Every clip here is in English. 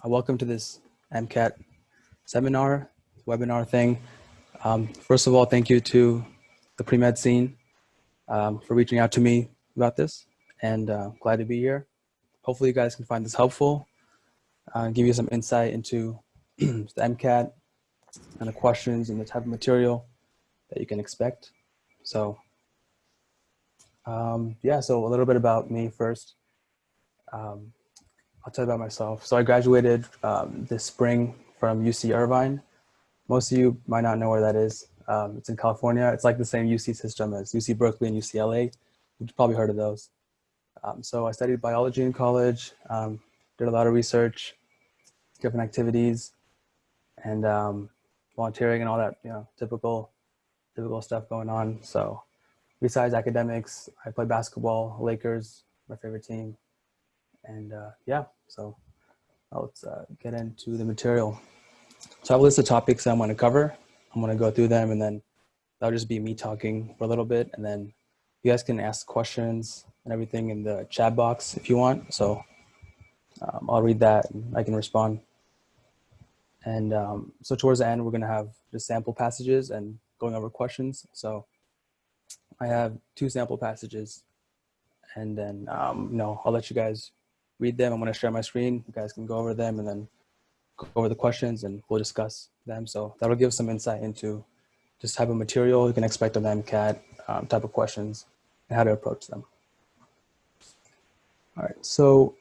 Welcome to this MCAT seminar, webinar thing. First of all, thank you to the Premed scene for reaching out to me about this, and glad to be here. Hopefully you guys can find this helpful, give you some insight into the MCAT and the questions and the type of material that you can expect. So a little bit about me first. I'll tell you about myself. So I graduated this spring from UC Irvine. Most of you might not know where that is. It's in California. It's like the same UC system as UC Berkeley and UCLA. You've probably heard of those. So I studied biology in college, did a lot of research, different activities, and volunteering and all that, typical stuff going on. So besides academics, I play basketball, Lakers, my favorite team. And so let's get into the material. So I have a list of topics I'm going to cover. I'm going to go through them, and then that'll just be me talking for a little bit. And then you guys can ask questions and everything in the chat box if you want. So I'll read that and I can respond. And so towards the end, we're going to have just sample passages and going over questions. So I have 2 sample passages, and then I'll let you guys read them. I'm going to share my screen. You guys can go over them and then go over the questions, and we'll discuss them. So that'll give some insight into just type of material you can expect on the MCAT, type of questions, and how to approach them. All right, so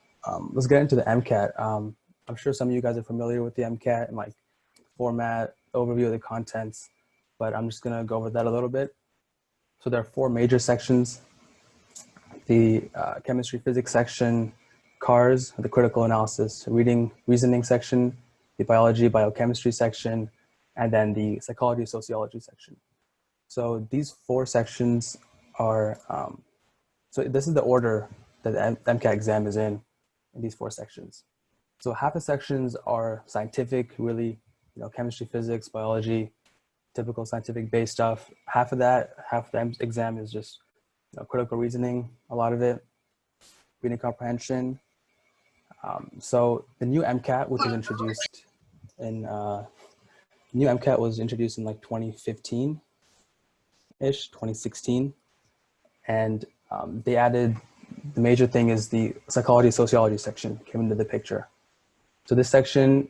let's get into the MCAT. I'm sure some of you guys are familiar with the MCAT and like format, overview of the contents, but I'm just going to go over that a little bit. So there are 4 major sections: the chemistry, physics section, CARS, the critical analysis, reasoning section, the biology, biochemistry section, and then the psychology, sociology section. So these 4 sections are, so this is the order that the MCAT exam is in these 4 sections. So half the sections are scientific, really, chemistry, physics, biology, typical scientific based stuff. Half the exam is just critical reasoning, a lot of it, reading comprehension. So the new MCAT, which was introduced in like 2015-ish, 2016, and they added, the major thing is the psychology, sociology section came into the picture. So this section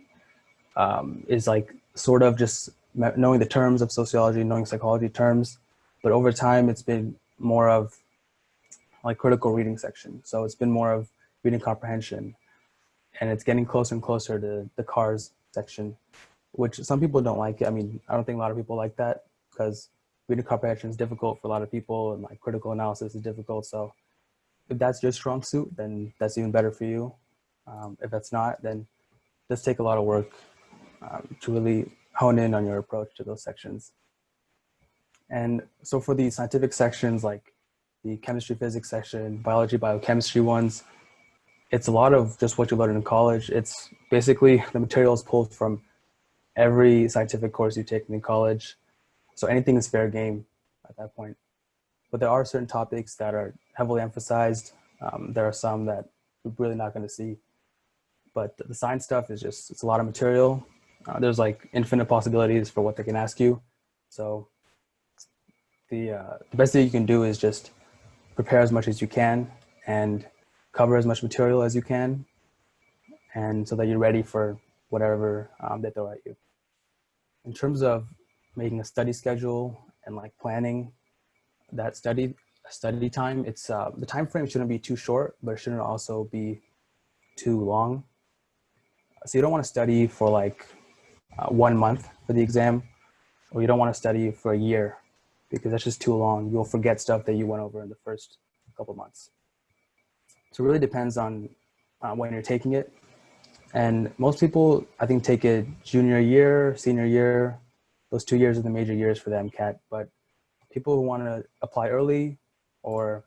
is like sort of just knowing the terms of sociology, knowing psychology terms, but over time it's been more of like critical reading section. So it's been more of reading comprehension. And it's getting closer and closer to the CARS section, which some people don't like it. I mean, I don't think a lot of people like that because reading comprehension is difficult for a lot of people, and like critical analysis is difficult. So if that's your strong suit, then that's even better for you. If that's not, then it does take a lot of work to really hone in on your approach to those sections. And so for the scientific sections, like the chemistry, physics section, biology, biochemistry ones, it's a lot of just what you learn in college. It's basically the materials pulled from every scientific course you take in college. So anything is fair game at that point. But there are certain topics that are heavily emphasized. There are some that we're really not going to see. But the science stuff is just, it's a lot of material. There's like infinite possibilities for what they can ask you. So the best thing you can do is just prepare as much as you can and cover as much material as you can, and so that you're ready for whatever they throw at you. In terms of making a study schedule and like planning that study time, it's the time frame shouldn't be too short, but it shouldn't also be too long. So you don't want to study for like 1 month for the exam, or you don't want to study for a year, because that's just too long. You'll forget stuff that you went over in the first couple months. So it really depends on when you're taking it. And most people, I think, take it junior year, senior year. Those 2 years are the major years for the MCAT. But people who want to apply early or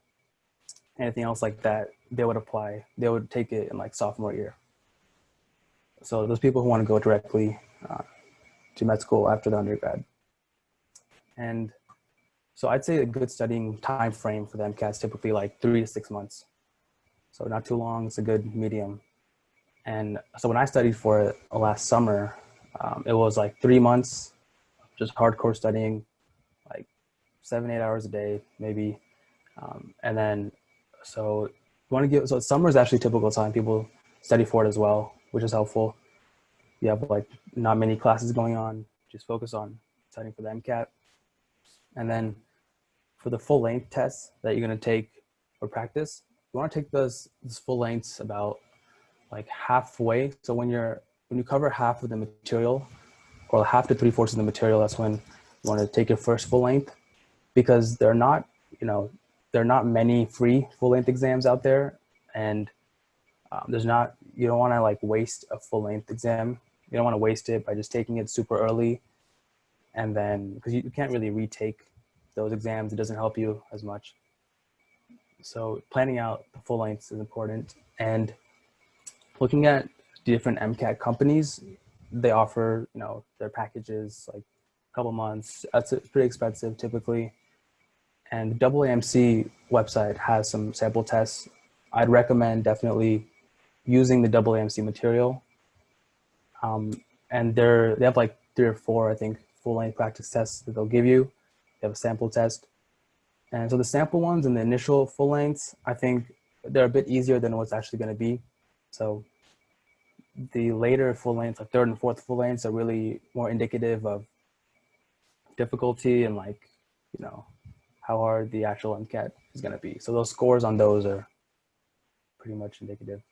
anything else like that, they would take it in like sophomore year. So those people who want to go directly to med school after the undergrad. And so I'd say a good studying time frame for the MCAT is typically like 3 to 6 months. So not too long, it's a good medium. And so when I studied for it last summer, it was like 3 months, just hardcore studying, like 7, 8 hours a day, maybe. And then, so so summer is actually a typical time people study for it as well, which is helpful. You have like not many classes going on, just focus on studying for the MCAT. And then for the full length tests that you're going to take for practice, you want to take this full lengths about like halfway. So when you cover half of the material, or half to 3/4 of the material, that's when you want to take your first full length, because there are not many free full length exams out there, and you don't want to like waste a full length exam. You don't want to waste it by just taking it super early, and then because you can't really retake those exams, it doesn't help you as much. So planning out the full lengths is important, and looking at different MCAT companies, they offer their packages like a couple months. That's pretty expensive typically. And the AAMC website has some sample tests. I'd recommend definitely using the AAMC material. And they have like 3 or 4, I think, full-length practice tests that they'll give you. They have a sample test. And so the sample ones and the initial full lengths, I think they're a bit easier than what's actually going to be. So the later full lengths, like 3rd and 4th full lengths, are really more indicative of difficulty and like, how hard the actual MCAT is going to be. So those scores on those are pretty much indicative.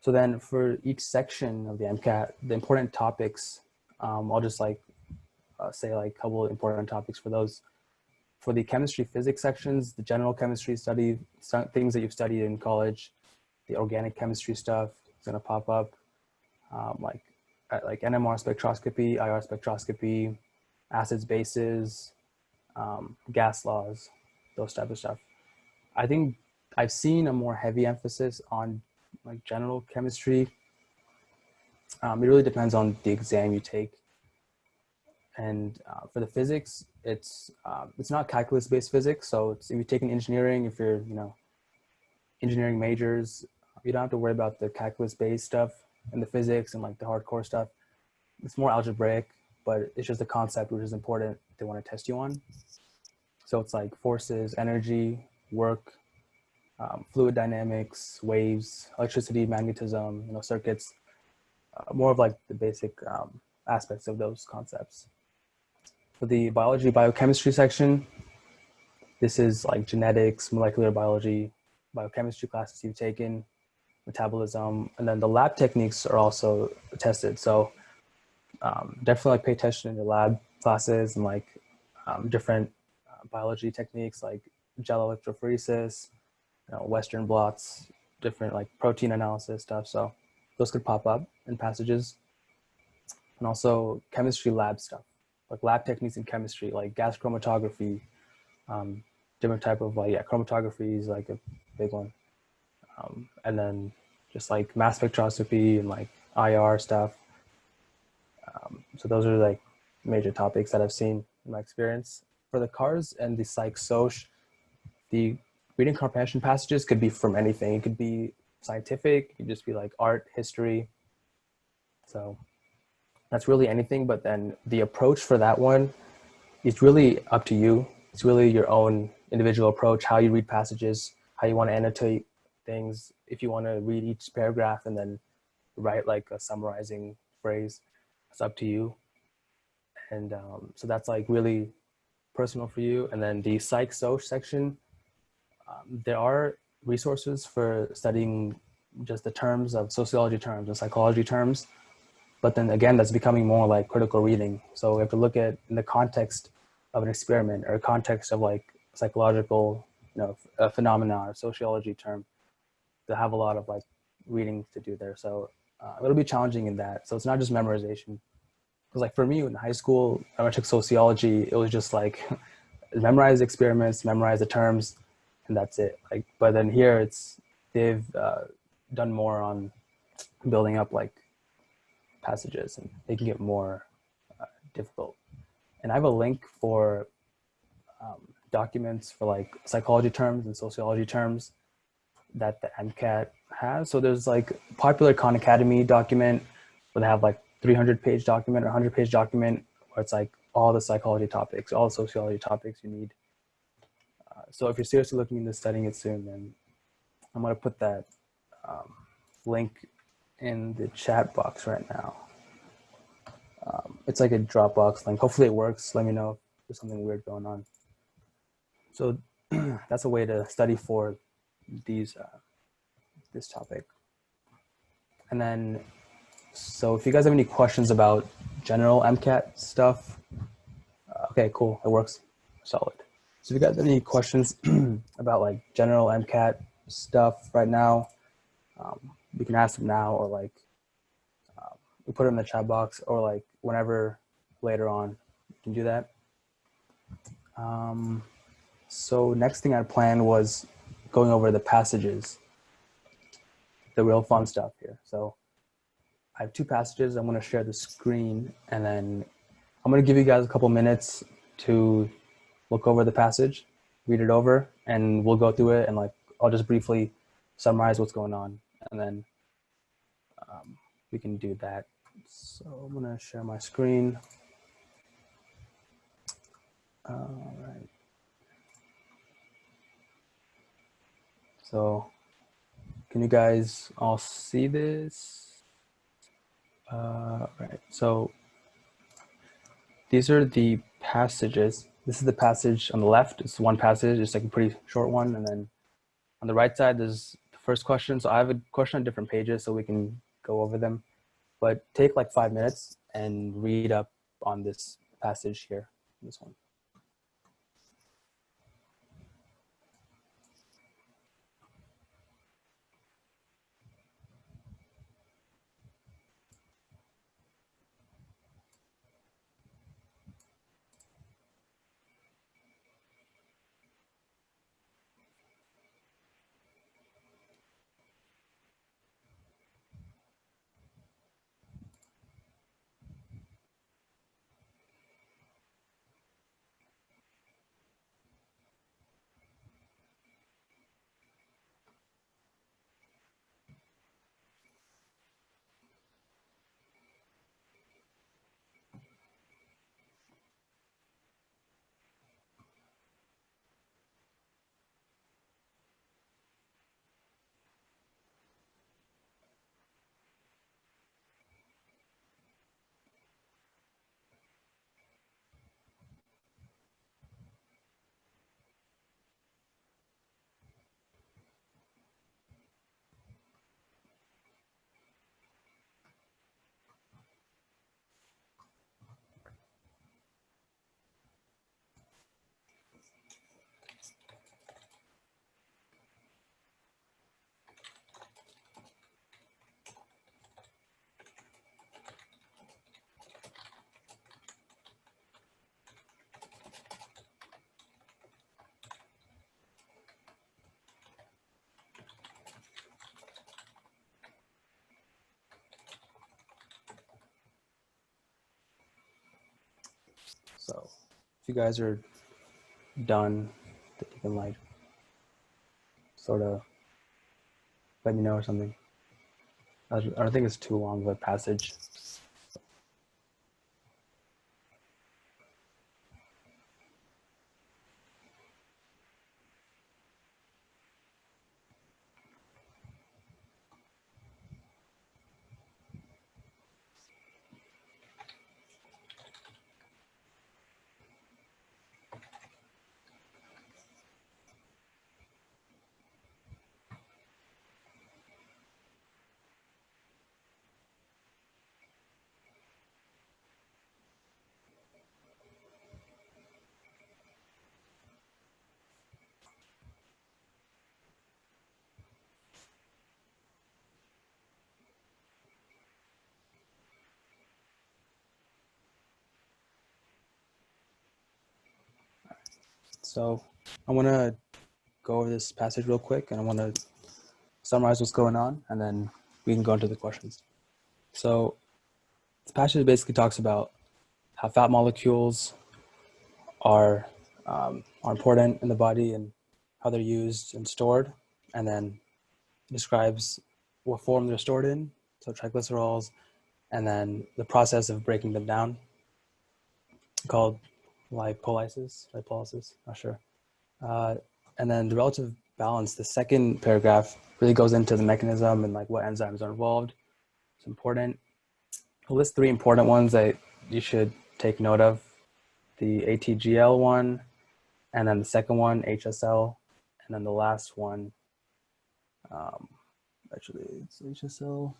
So then for each section of the MCAT, the important topics, I'll just say like a couple of important topics for those. For the chemistry physics sections, the general chemistry study, things that you've studied in college, the organic chemistry stuff is going to pop up, like NMR spectroscopy, IR spectroscopy, acids, bases, gas laws, those type of stuff. I think I've seen a more heavy emphasis on like general chemistry. It really depends on the exam you take. And for the physics, it's not calculus-based physics. So if you're taking engineering, if you're engineering majors, you don't have to worry about the calculus-based stuff and the physics and like the hardcore stuff. It's more algebraic, but it's just the concept which is important they want to test you on. So it's like forces, energy, work, fluid dynamics, waves, electricity, magnetism, circuits, more of like the basic aspects of those concepts. For the biology, biochemistry section, this is like genetics, molecular biology, biochemistry classes you've taken, metabolism, and then the lab techniques are also tested. So definitely like pay attention in your lab classes and like different biology techniques like gel electrophoresis, Western blots, different like protein analysis stuff. So those could pop up in passages. And also chemistry lab stuff, like lab techniques in chemistry, like gas chromatography, different type of chromatography is like a big one. And then just like mass spectroscopy and like IR stuff. So those are like major topics that I've seen in my experience. For the CARS and the Psych Soc, the reading comprehension passages could be from anything. It could be scientific, it could just be like art, history. So that's really anything, but then the approach for that one is really up to you. It's really your own individual approach, how you read passages, how you want to annotate things. If you want to read each paragraph and then write like a summarizing phrase, it's up to you. And so that's like really personal for you. And then the Psych Soc section, there are resources for studying just the terms of sociology terms and psychology terms. But then again, that's becoming more like critical reading. So we have to look at in the context of an experiment or a context of like psychological, a phenomena or sociology term. They have a lot of like reading to do there. So it'll be challenging in that. So it's not just memorization. Because like for me in high school, when I took sociology, it was just like memorize experiments, memorize the terms, and that's it. Like, but then here they've done more on building up like passages and making it more difficult. And I have a link for documents for like psychology terms and sociology terms. that the MCAT has. So there's like popular Khan Academy document where they have like 300-page document or 100-page document where it's like all the psychology topics, all the sociology topics you need. So if you're seriously looking into studying it soon, then I'm going to put that link in the chat box right now. It's like a Dropbox link. Hopefully it works. Let me know if there's something weird going on. So that's a way to study for these this topic. And then, so if you guys have any questions about general MCAT stuff, okay, cool, it works, solid. So if you guys have any questions about like general MCAT stuff right now, we can ask them now, or like we put it in the chat box, or like whenever later on you can do that. So next thing I planned was going over the passages, the real fun stuff here. So I have two passages. I'm going to share the screen, and then I'm going to give you guys a couple minutes to look over the passage, read it over, and we'll go through it, and like I'll just briefly summarize what's going on, and then we can do that. So I'm going to share my screen. All right. So can you guys all see this? Right. So these are the passages. This is the passage on the left. It's one passage. It's like a pretty short one. And then on the right side, there's the first question. So I have a question on different pages so we can go over them. But take like 5 minutes and read up on this passage here, this one. So if you guys are done, that you can like sort of let me know or something. I don't think it's too long of a passage. So I want to go over this passage real quick, and I want to summarize what's going on, and then we can go into the questions. So this passage basically talks about how fat molecules are important in the body and how they're used and stored, and then describes what form they're stored in, so triglycerols, and then the process of breaking them down, called lipolysis, not sure. And then the relative balance, the second paragraph really goes into the mechanism and like what enzymes are involved. It's important. I'll list 3 important ones that you should take note of. The ATGL one, and then the second one, HSL, and then the last one, actually it's HSL,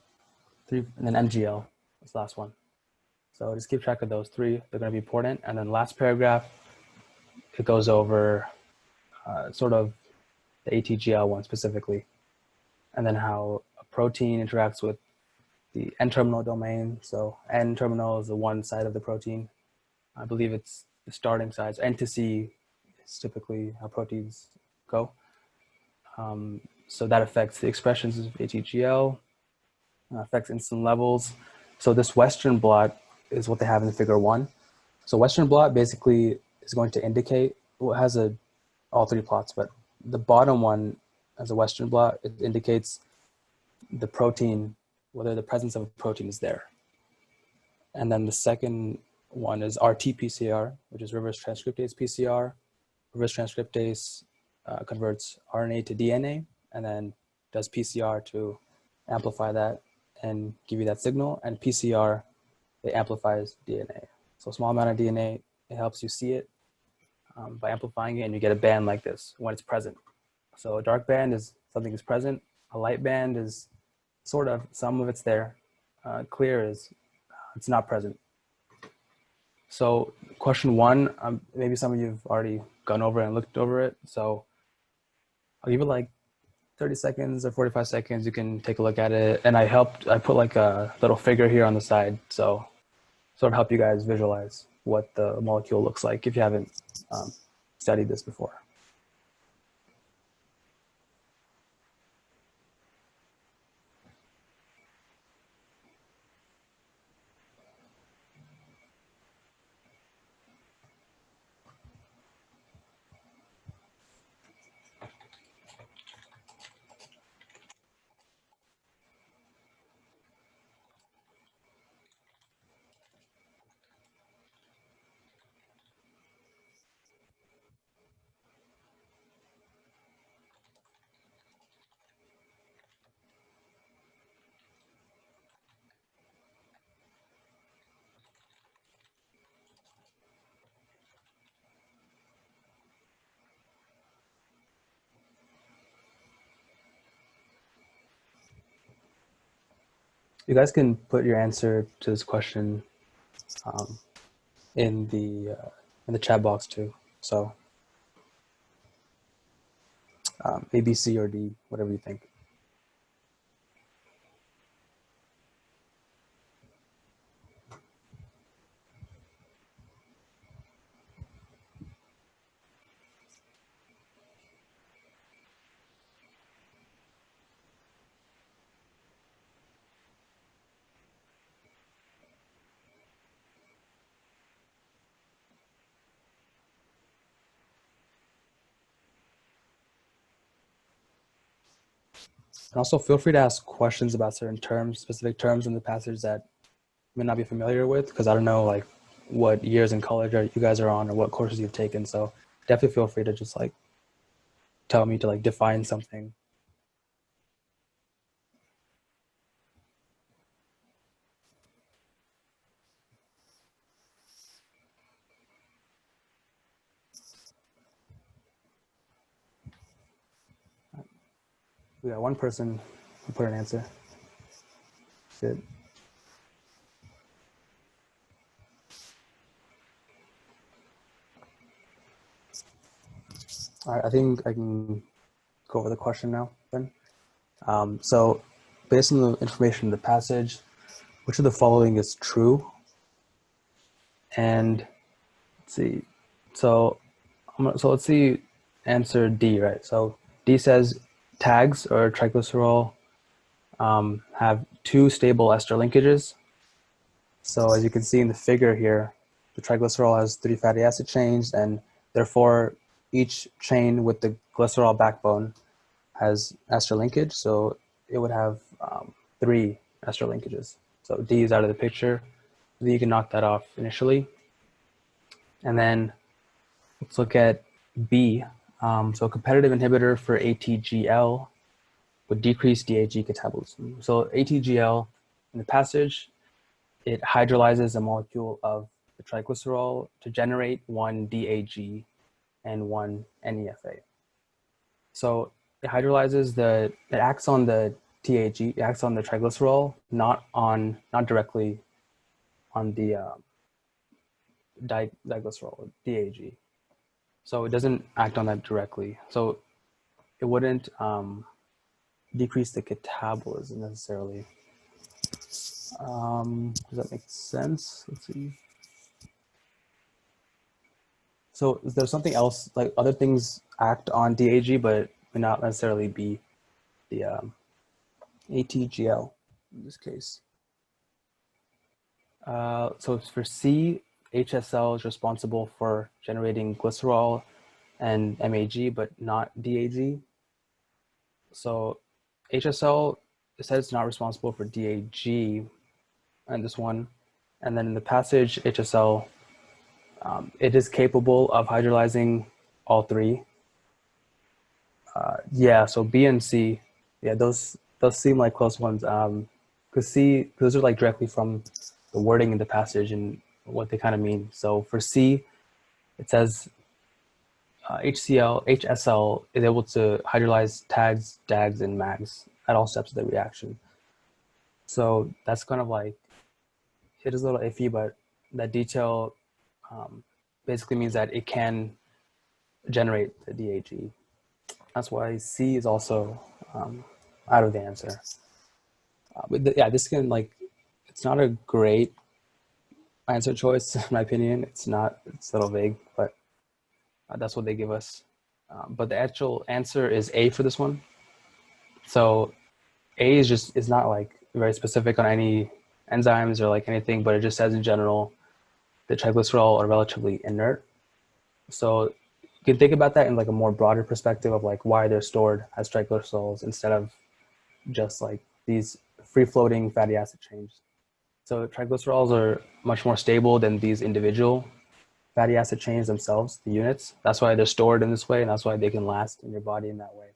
3, and then MGL, that's the last one. So just keep track of those 3, they're gonna be important. And then last paragraph, it goes over sort of the ATGL one specifically, and then how a protein interacts with the N-terminal domain. So N-terminal is the one side of the protein. I believe it's the starting side. So N to C is typically how proteins go. So that affects the expressions of ATGL, affects insulin levels. So this Western blot is what they have in figure 1. So Western blot basically is going to indicate, well, it has all 3 plots, but the bottom one as a Western blot, it indicates the protein, whether the presence of a protein is there. And then the second one is RT-PCR, which is reverse transcriptase PCR. Reverse transcriptase converts RNA to DNA and then does PCR to amplify that and give you that signal. And PCR, it amplifies DNA. So a small amount of DNA, it helps you see it by amplifying it, and you get a band like this when it's present. So a dark band is something is present. A light band is sort of, some of it's there. Clear is it's not present. So question 1, maybe some of you have already gone over and looked over it. So I'll give it like 30 seconds or 45 seconds. You can take a look at it. And I put like a little figure here on the side. So sort of help you guys visualize what the molecule looks like if you haven't studied this before. You guys can put your answer to this question in the chat box too. So A, B, C, or D, whatever you think. And also feel free to ask questions about certain terms, specific terms in the passage that you may not be familiar with, because I don't know like what years in college you guys are on or what courses you've taken. So definitely feel free to just like tell me to like define something. We got one person who put an answer. Good. All right, I think I can go over the question now then. So based on the information in the passage, which of the following is true? And let's see. So let's see answer D, right? So D says tags or triglycerol have 2 stable ester linkages. So as you can see in the figure here, the triglycerol has 3 fatty acid chains, and therefore each chain with the glycerol backbone has ester linkage, so it would have 3 ester linkages. So D is out of the picture. So you can knock that off initially. And then let's look at B. So a competitive inhibitor for ATGL would decrease DAG catabolism. So ATGL in the passage, it hydrolyzes a molecule of the triglycerol to generate 1 DAG and 1 NEFA. So it hydrolyzes it acts on the TAG, it acts on the triglycerol, not directly on the diglycerol, DAG. So it doesn't act on that directly. So it wouldn't decrease the catabolism necessarily. Does that make sense? Let's see. So there's something else, like other things act on DAG, but may not necessarily be the ATGL in this case. So for C, HSL is responsible for generating glycerol and MAG, but not DAG. So HSL, it says it's not responsible for DAG in this one. And then in the passage, HSL, it is capable of hydrolyzing all 3. Yeah, so B and C, yeah, those seem like close ones. Because those are like directly from the wording in the passage and what they kind of mean. So for C, it says HSL is able to hydrolyze TAGs, DAGs, and MAGs at all steps of the reaction. So that's kind of like, it is a little iffy, but that detail basically means that it can generate the DAG. That's why C is also out of the answer. But yeah, this can it's not a great answer choice in my opinion. It's a little vague, but that's what they give us. But the actual answer is A for this one. So A is not like very specific on any enzymes or like anything, but it just says in general the triglycerol are relatively inert. So you can think about that in like a more broader perspective of like why they're stored as triglycerols instead of just like these free-floating fatty acid chains. So triglycerols are much more stable than these individual fatty acid chains themselves, the units. That's why they're stored in this way, and that's why they can last in your body in that way.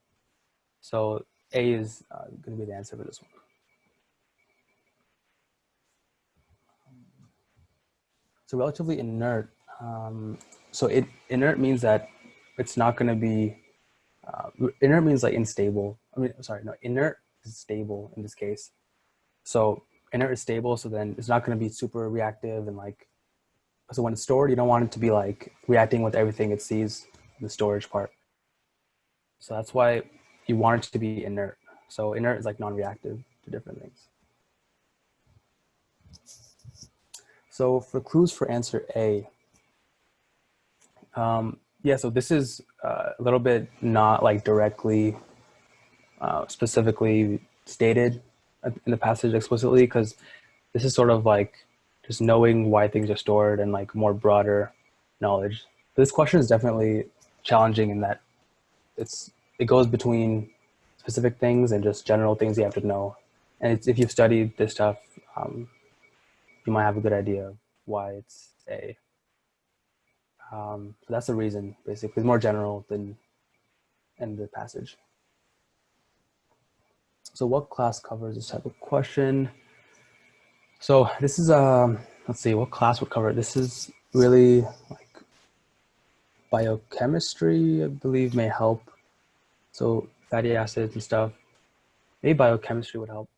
So A is going to be the answer for this one. So relatively inert. So inert means that it's not going to be, inert means like unstable. Inert is stable in this case. So inert is stable, so then it's not going to be super reactive and like, so when it's stored, you don't want it to be like reacting with everything it sees in the storage part. So that's why you want it to be inert. So inert is like non-reactive to different things. So for clues for answer A, yeah, so this is a little bit not like directly, specifically stated in the passage explicitly, because this is sort of like just knowing why things are stored and like more broader knowledge. This question is definitely challenging in that it goes between specific things and just general things you have to know. And if you've studied this stuff, you might have a good idea of why it's A. So that's the reason, basically. It's more general than in the passage. So what class covers this type of question? So this is, let's see, what class would cover it? This is really like biochemistry, I believe, may help. So fatty acids and stuff. Maybe biochemistry would help.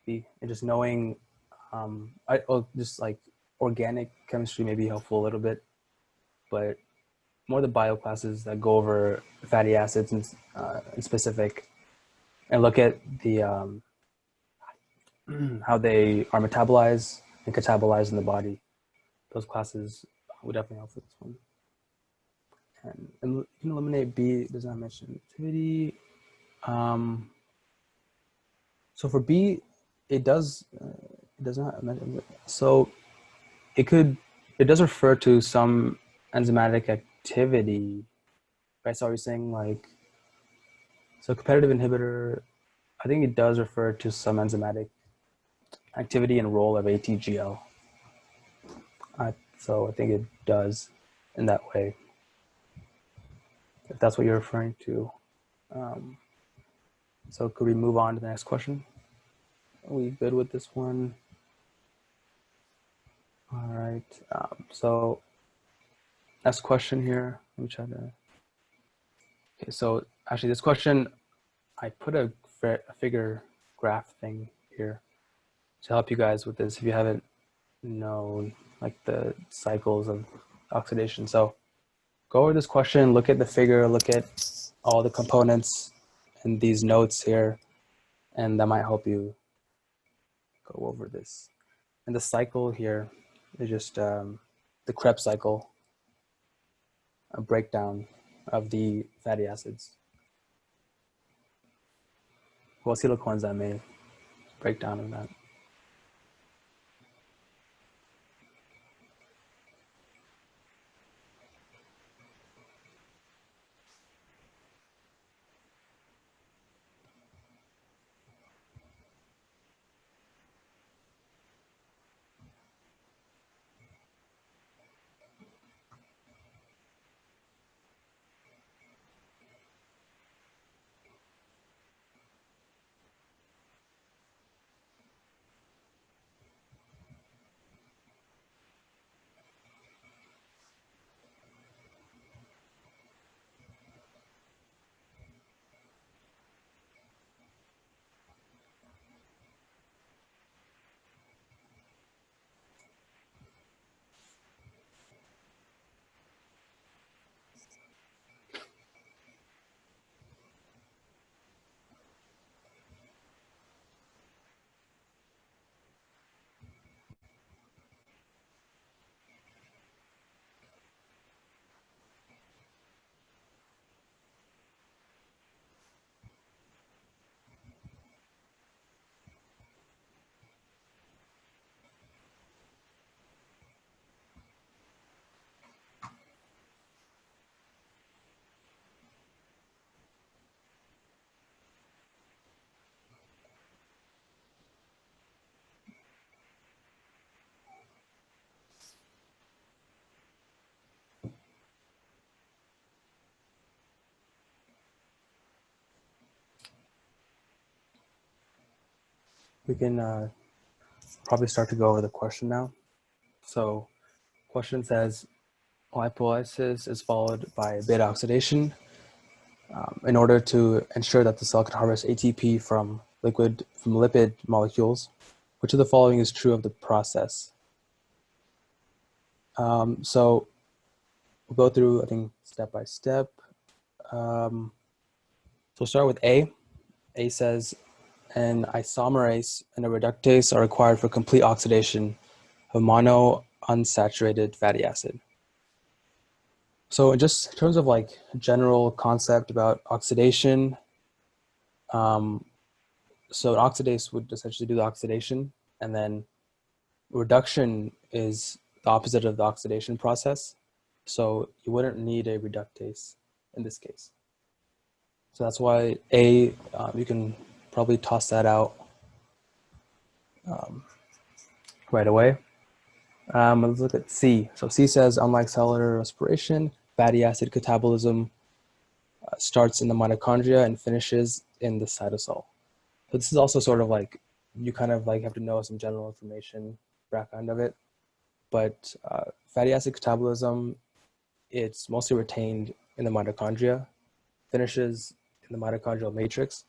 Maybe, and just knowing, just like organic chemistry may be helpful a little bit, but more the bio classes that go over fatty acids in specific and look at the how they are metabolized and catabolized in the body. Those classes would definitely help with this one. And you can eliminate B, does not mention activity. So for B, it does not mention, so it does refer to some enzymatic activity, right? So are you saying like So competitive inhibitor, I think it does refer to some enzymatic activity and role of ATGL. So I think it does in that way, if that's what you're referring to. So could we move on to the next question? Are we good with this one? All right. So next question here. Let me try to. Okay, so actually this question, I put a figure graph thing here to help you guys with this if you haven't known like the cycles of oxidation. So go over this question, look at the figure, look at all the components and these notes here, and that might help you go over this. And the cycle here is just the Krebs cycle, a breakdown of the fatty acids. Well, acetylcoenzyme A, breakdown of that. We can probably start to go over the question now. So question says, lipolysis is followed by beta oxidation in order to ensure that the cell can harvest ATP from lipid molecules. Which of the following is true of the process? So we'll go through, I think, step by step. So we'll start with A. A says, an isomerase and a reductase are required for complete oxidation of monounsaturated fatty acid. So just in terms of like general concept about oxidation, so an oxidase would essentially do the oxidation, and then reduction is the opposite of the oxidation process. So you wouldn't need a reductase in this case. So that's why A, you can probably toss that out right away. Let's look at C. So C says, unlike cellular respiration, fatty acid catabolism starts in the mitochondria and finishes in the cytosol. So this is also sort of like, you kind of like have to know some general information background of it. But fatty acid catabolism, it's mostly retained in the mitochondria, finishes in the mitochondrial matrix.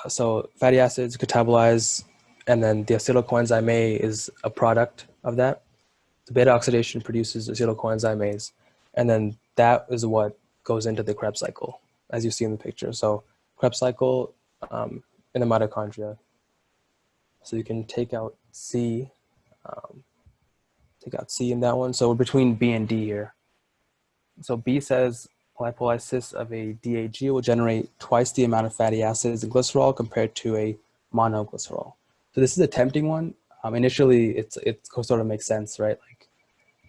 So fatty acids catabolize, and then the acetylcoenzyme A is a product of that. The beta oxidation produces acetylcoenzyme A's, and then that is what goes into the Krebs cycle, as you see in the picture. So Krebs cycle in the mitochondria. So you can take out C, in that one. So we're between B and D here. So B says lipolysis of a DAG will generate twice the amount of fatty acids and glycerol compared to a monoglycerol. So this is a tempting one. Initially, it sort of makes sense, right? Like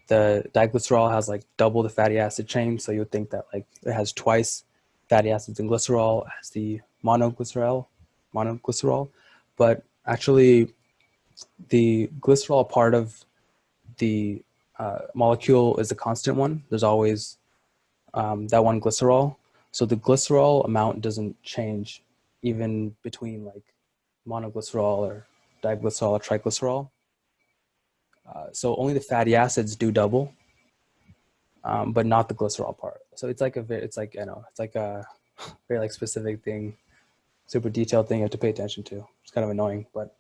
the diglycerol has like double the fatty acid chain, so you would think that like it has twice fatty acids and glycerol as the monoglycerol, but actually the glycerol part of the molecule is the constant one. There's always that one glycerol. So the glycerol amount doesn't change even between like monoglycerol or diglycerol or triglycerol. So only the fatty acids do double, but not the glycerol part. So it's like it's like, you know, it's like a very like specific thing, super detailed thing you have to pay attention to. It's kind of annoying, but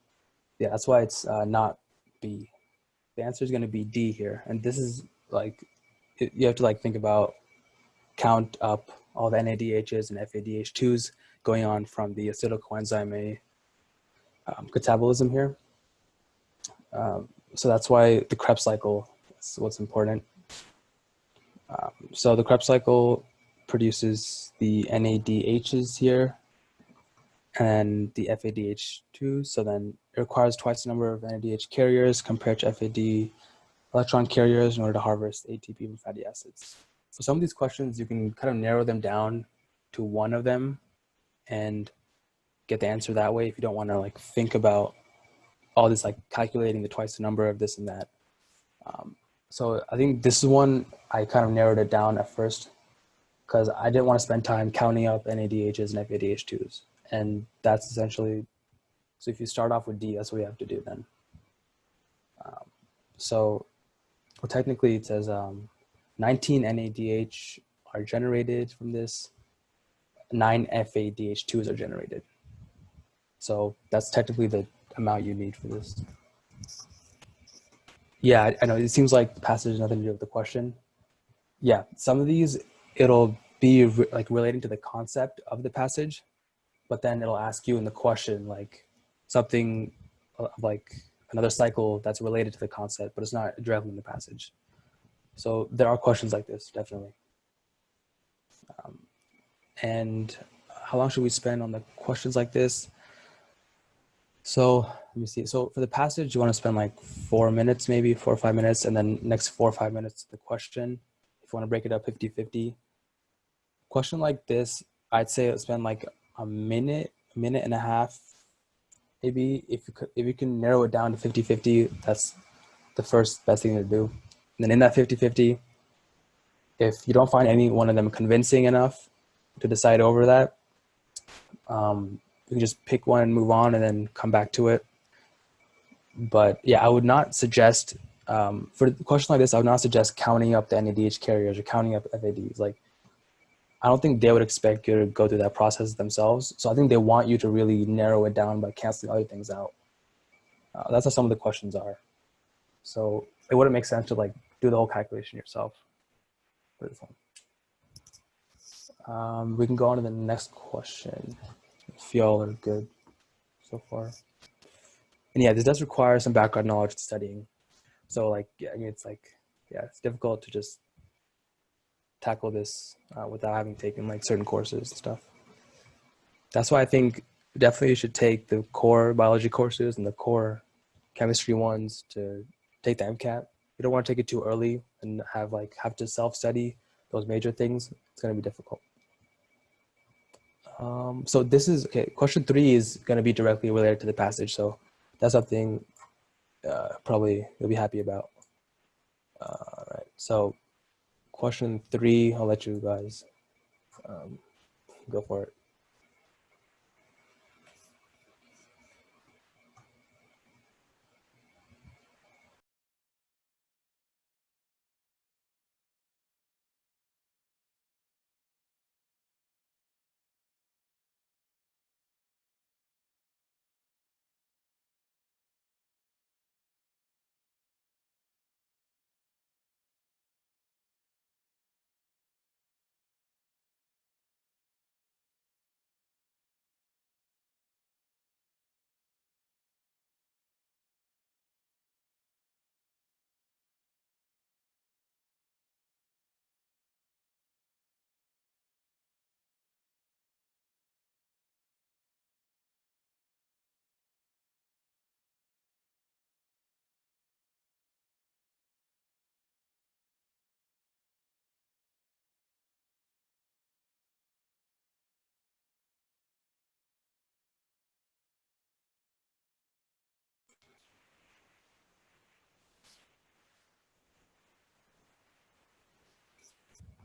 yeah, that's why it's not B. The answer is going to be D here. And this is like, you have to like think about, count up all the NADHs and FADH2s going on from the acetyl coenzyme A catabolism here. So that's why the Krebs cycle is what's important. So the Krebs cycle produces the NADHs here and the FADH2. So then it requires twice the number of NADH carriers compared to FAD electron carriers in order to harvest ATP from fatty acids. So some of these questions, you can kind of narrow them down to one of them and get the answer that way if you don't want to like think about all this, like calculating the twice the number of this and that. So I think this is one I kind of narrowed it down at first because I didn't want to spend time counting up NADHs and FADH2s. And that's essentially, so if you start off with D, that's what you have to do then. So well, technically it says 19 NADH are generated from this, 9 FADH2s are generated. So that's technically the amount you need for this. Yeah, I know it seems like the passage has nothing to do with the question. Yeah, some of these, it'll be like relating to the concept of the passage, but then it'll ask you in the question like something like another cycle that's related to the concept, but it's not directly in the passage. So there are questions like this, definitely. And how long should we spend on the questions like this? So let me see. So for the passage, you want to spend like 4 minutes, maybe 4 or 5 minutes, and then next 4 or 5 minutes the question. If you want to break it up 50-50. Question like this, I'd say spend like a minute and a half, maybe. If you can narrow it down to 50-50, that's the first best thing to do. And then in that 50-50, if you don't find any one of them convincing enough to decide over that, you can just pick one and move on and then come back to it. But yeah, I would not suggest, for a question like this, I would not suggest counting up the NADH carriers or counting up FADs. Like, I don't think they would expect you to go through that process themselves. So I think they want you to really narrow it down by canceling other things out. That's how some of the questions are. So it wouldn't make sense to like do the whole calculation yourself for this one. We can go on to the next question if y'all are good so far. And yeah, this does require some background knowledge to studying. So like, yeah, I mean, it's like, yeah, it's difficult to just tackle this without having taken like certain courses and stuff. That's why I think definitely you should take the core biology courses and the core chemistry ones to take the MCAT. You don't want to take it too early and have to self-study those major things. It's going to be difficult. So this is, okay, question 3 is going to be directly related to the passage. So that's something probably you'll be happy about. All right, so question 3, I'll let you guys go for it.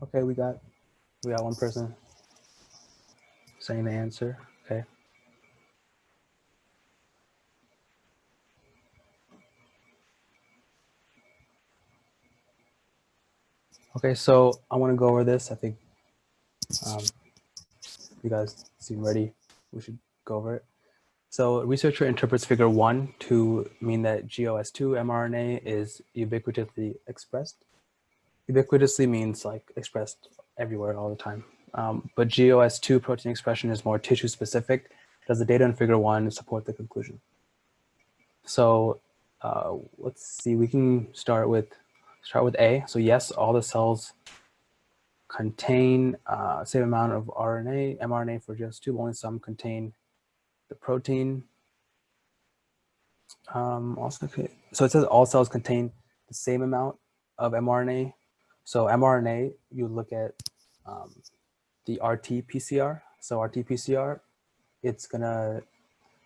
Okay, we got one person saying the answer. Okay. Okay, so I want to go over this. I think you guys seem ready. We should go over it. So a researcher interprets figure 1 to mean that GOS2 mRNA is ubiquitously expressed. Ubiquitously means like expressed everywhere all the time. But GOS2 protein expression is more tissue specific. Does the data in figure 1 support the conclusion? So let's see, we can start with A. So yes, all the cells contain same amount of RNA, mRNA for GOS2, but only some contain the protein. Also, so it says all cells contain the same amount of mRNA. So mRNA, you look at the RT-PCR. So RT-PCR, it's gonna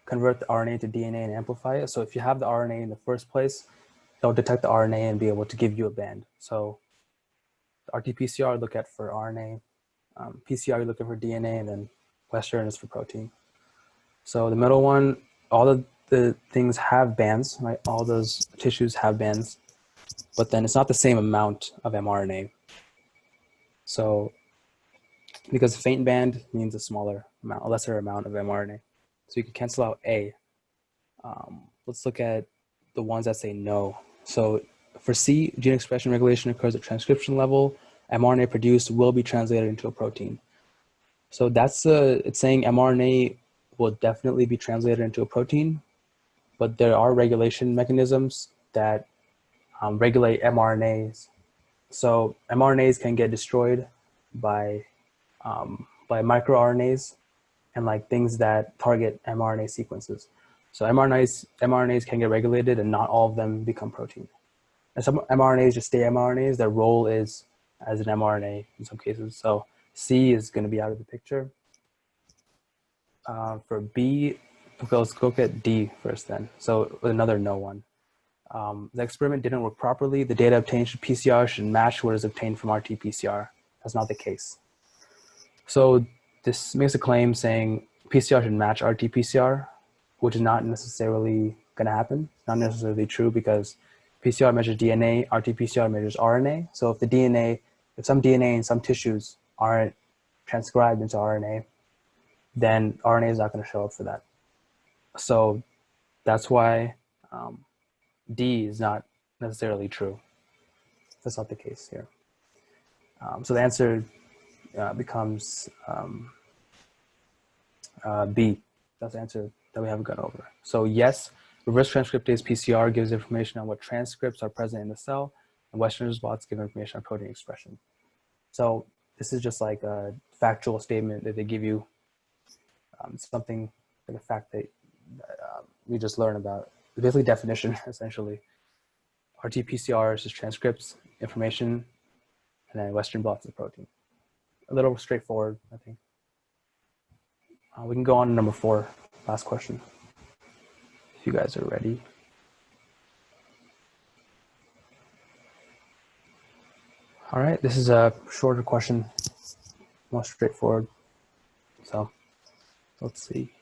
convert the RNA to DNA and amplify it. So if you have the RNA in the first place, it'll detect the RNA and be able to give you a band. So the RT-PCR look at for RNA, PCR you're looking for DNA, and then Western is for protein. So the middle one, all of the things have bands, right? All those tissues have bands, but then it's not the same amount of mRNA. So because faint band means a smaller amount, a lesser amount of mRNA. So you can cancel out A. Let's look at the ones that say no. So for C, gene expression regulation occurs at transcription level. mRNA produced will be translated into a protein. So that's it's saying mRNA will definitely be translated into a protein, but there are regulation mechanisms that regulate mRNAs. So mRNAs can get destroyed by microRNAs and like things that target mRNA sequences. So mRNAs can get regulated, and not all of them become protein. And some mRNAs just stay mRNAs. Their role is as an mRNA in some cases. So C is going to be out of the picture. For B, let's go at D first then. So another no one. The experiment didn't work properly. The data obtained from PCR should match what is obtained from RT-PCR. That's not the case. So this makes a claim saying PCR should match RT-PCR, which is not necessarily going to happen. Not necessarily true, because PCR measures DNA, RT-PCR measures RNA. So if some DNA in some tissues aren't transcribed into RNA, then RNA is not going to show up for that. So that's why D is not necessarily true. That's not the case here. So the answer becomes B. That's the answer that we haven't gone over. So yes, reverse transcriptase PCR gives information on what transcripts are present in the cell, and Western's blots give information on protein expression. So this is just like a factual statement that they give you, something like a fact that we just learned about. Basically definition, essentially. RT-PCR is just transcripts information, and then Western blots the protein. A little straightforward, I think. We can go on to number 4, last question, if you guys are ready. All right, this is a shorter question, more straightforward. So let's see.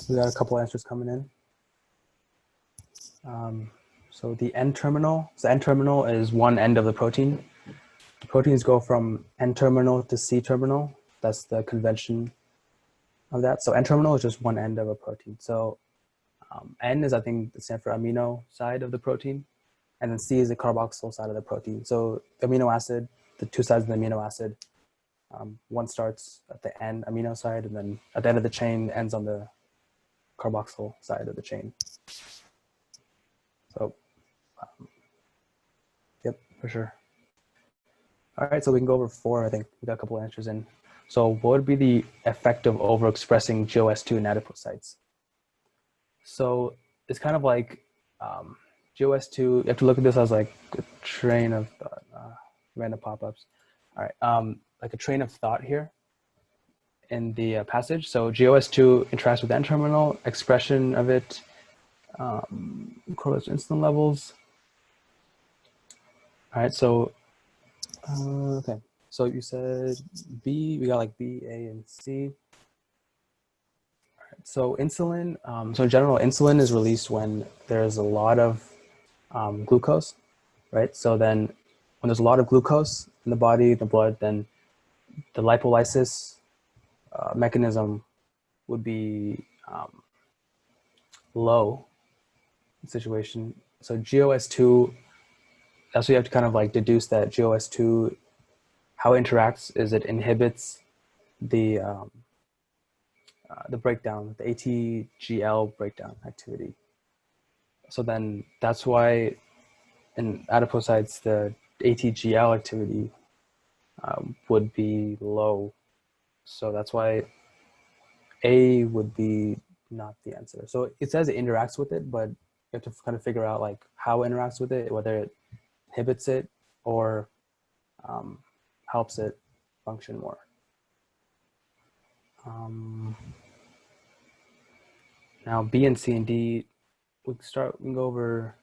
We got a couple answers coming in. So the N-terminal, so N-terminal is one end of the protein. The proteins go from N-terminal to C-terminal. That's the convention of that. So N-terminal is just one end of a protein. So N is, I think, the stand for amino side of the protein, and then C is the carboxyl side of the protein. So the amino acid, the two sides of the amino acid, one starts at the N amino side, and then at the end of the chain ends on the carboxyl side of the chain. So, yep, for sure. All right, so we can go over 4. I think we got a couple of answers in. So what would be the effect of overexpressing GOS2 in adipocytes? So it's kind of like GOS2, you have to look at this as like a train of random pop-ups. All right, like a train of thought here in the passage. So GOS2 interacts with N-terminal, expression of it correlates with insulin levels. All right, so, okay. So you said B, we got like B, A, and C. All right, so insulin, so in general, insulin is released when there's a lot of glucose, right? So then when there's a lot of glucose in the body, the blood, then the lipolysis mechanism would be low situation. So GOS2, that's what you have to kind of like deduce that GOS2, how it interacts is it inhibits the breakdown, the ATGL breakdown activity. So then that's why in adipocytes, the ATGL activity would be low. So that's why A would be not the answer. So it says it interacts with it, but you have to kind of figure out like how it interacts with it, whether it inhibits it or helps it function more. Now B and C and D, we can go over.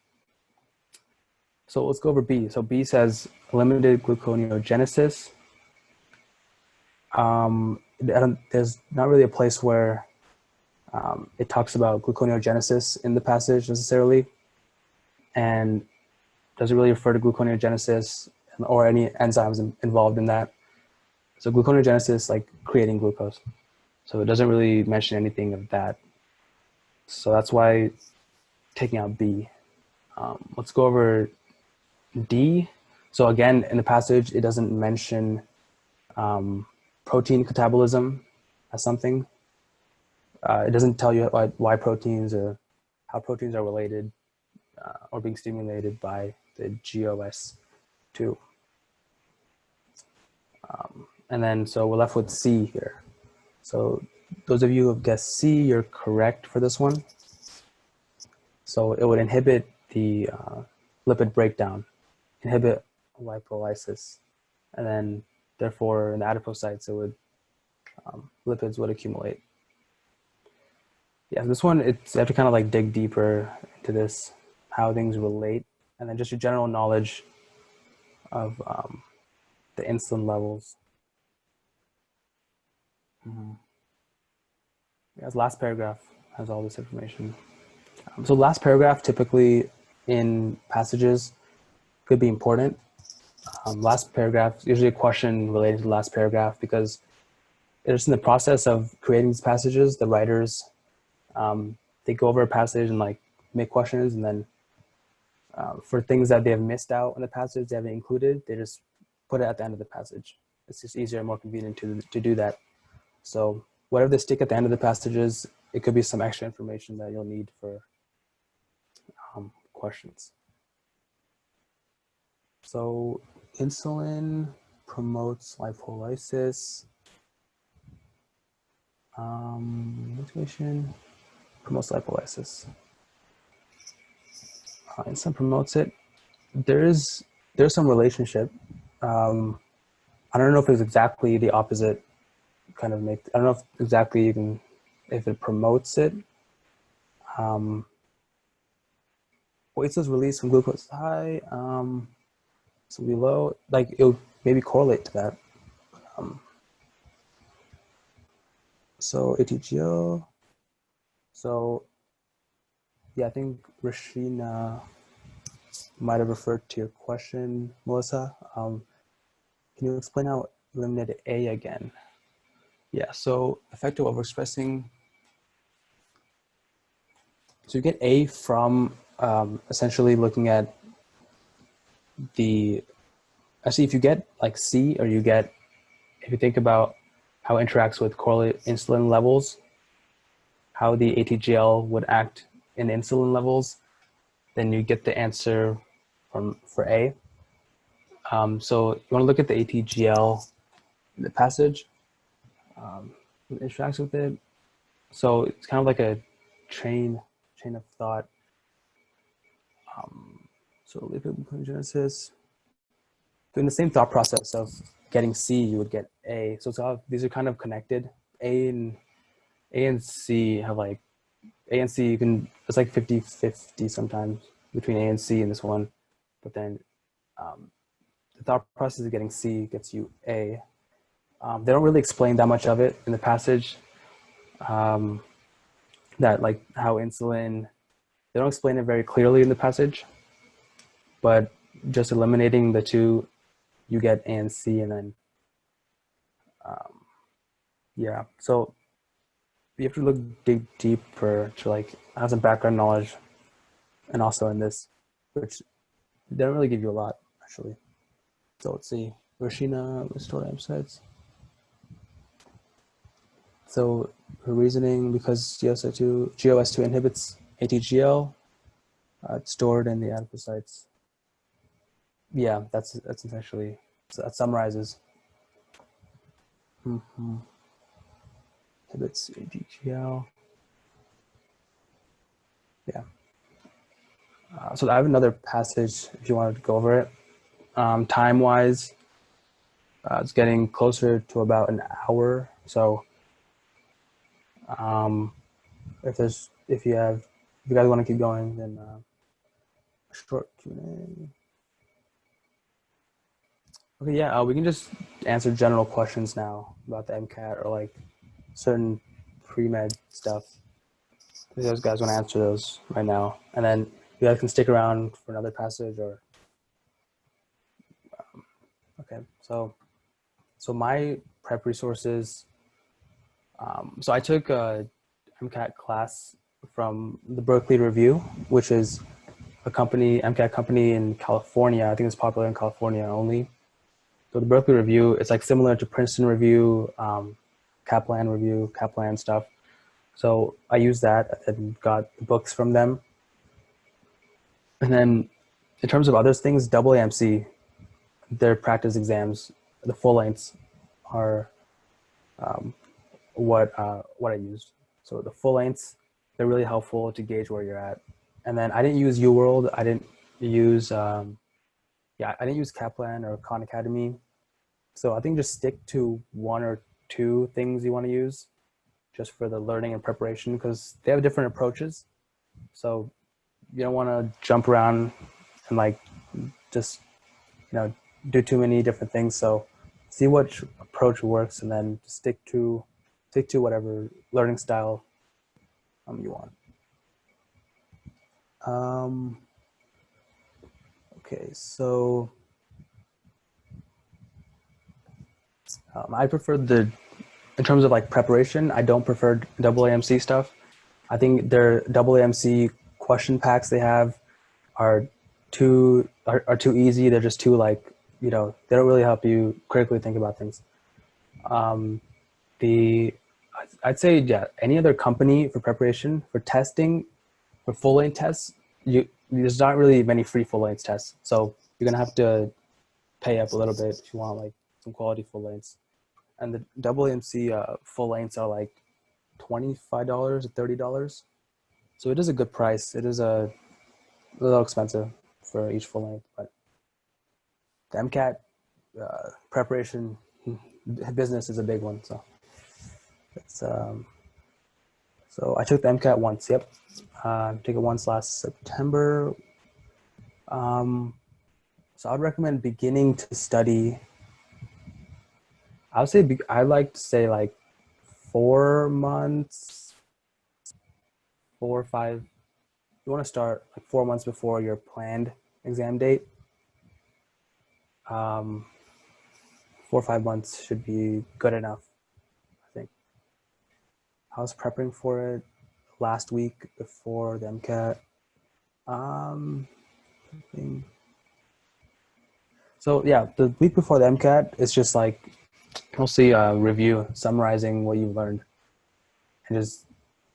So let's go over B. So B says limited gluconeogenesis. There's not really a place where it talks about gluconeogenesis in the passage necessarily, and doesn't really refer to gluconeogenesis or any enzymes involved in that. So gluconeogenesis, like creating glucose. So it doesn't really mention anything of that. So that's why taking out B. Let's go over D. So again, in the passage, it doesn't mention protein catabolism as something. It doesn't tell you why proteins or how proteins are related or being stimulated by the GOS2. And then, so we're left with C here. So those of you who have guessed C, you're correct for this one. So it would inhibit the lipid breakdown, inhibit lipolysis, and then therefore in the adipocytes, it would, lipids would accumulate. Yeah, this one, you have to kind of like dig deeper into this, how things relate, and then just your general knowledge of the insulin levels. Yes, last paragraph has all this information. So last paragraph typically in passages could be important. Last paragraph is usually a question related to the last paragraph because it's in the process of creating these passages, the writers, they go over a passage and like make questions, and then for things that they have missed out in the passage they haven't included, they just put it at the end of the passage. It's just easier and more convenient to do that. So whatever they stick at the end of the passages, it could be some extra information that you'll need for questions. So insulin promotes lipolysis. Motivation promotes lipolysis. Insulin promotes it. There's some relationship. I don't know if it's exactly the opposite kind of make. I don't know if exactly you can, if it promotes it. Weight cells released when glucose is high, so below, like it'll maybe correlate to that. So ATGO. So yeah, I think Rashina might have referred to your question, Melissa. Can you explain how eliminated A again? Yeah, so effective overexpressing. So you get A from essentially looking at actually if you get like C, or if you think about how it interacts with correlate insulin levels, how the ATGL would act in insulin levels, then you get the answer for A. So you want to look at the ATGL in the passage, it interacts with it. So it's kind of like a chain of thought. So lipid gluconeogenesis. So in the same thought process of getting C, you would get A. So these are kind of connected. A and C have like A and C. It's like 50-50 sometimes between A and C in this one, but then the thought process of getting C gets you A. They don't really explain that much of it in the passage. That like how insulin, they don't explain it very clearly in the passage, but just eliminating the two, you get A and C, and then yeah. So you have to dig deeper to like have some background knowledge, and also in this, which they don't really give you a lot actually. So let's see, Rashina restored sites. So her reasoning, because GOS2 inhibits ATGL, it's stored in the adipocytes. Yeah, that's essentially, so that summarizes. Inhibits ATGL. Yeah. So I have another passage if you wanted to go over it. Time-wise, it's getting closer to about an hour. So if you guys want to keep going, then short Q&A. Okay, yeah, we can just answer general questions now about the MCAT or like certain pre-med stuff. If you guys want to answer those right now, and then you guys can stick around for another passage or. Okay, so my prep resources. So I took a MCAT class from the Berkeley Review, which is a MCAT company in California. I think it's popular in California only. So the Berkeley Review, it's like similar to Princeton Review, Kaplan stuff. So I used that and got the books from them. And then in terms of other things, AAMC, their practice exams, the full lengths are what I used. So the full lengths, they're really helpful to gauge where you're at. And then I didn't use UWorld. I didn't use Kaplan or Khan Academy. So I think just stick to one or two things you want to use just for the learning and preparation, because they have different approaches. So you don't want to jump around and like just do too many different things. So see which approach works, and then stick to whatever learning style you want. Okay, so I prefer in terms of like preparation, I don't prefer AAMC stuff. I think their AAMC question packs they have are too easy. They're just too like, they don't really help you critically think about things. I'd say, yeah, any other company for preparation, for testing, for full length tests, there's not really many free full length tests. So you're going to have to pay up a little bit if you want like some quality full lengths. And the AAMC full lengths are like $25 to $30. So it is a good price. It is a little expensive for each full length, but the MCAT preparation business is a big one. So it's so I took the MCAT once. Yep, took it once last September. So I would recommend beginning to study. I would say I like to say like 4 months, 4 or 5. You want to start like 4 months before your planned exam date. 4 or 5 months should be good enough, I think. I was prepping for it last week before the MCAT. So yeah, the week before the MCAT, it's just like mostly a review, summarizing what you've learned, and just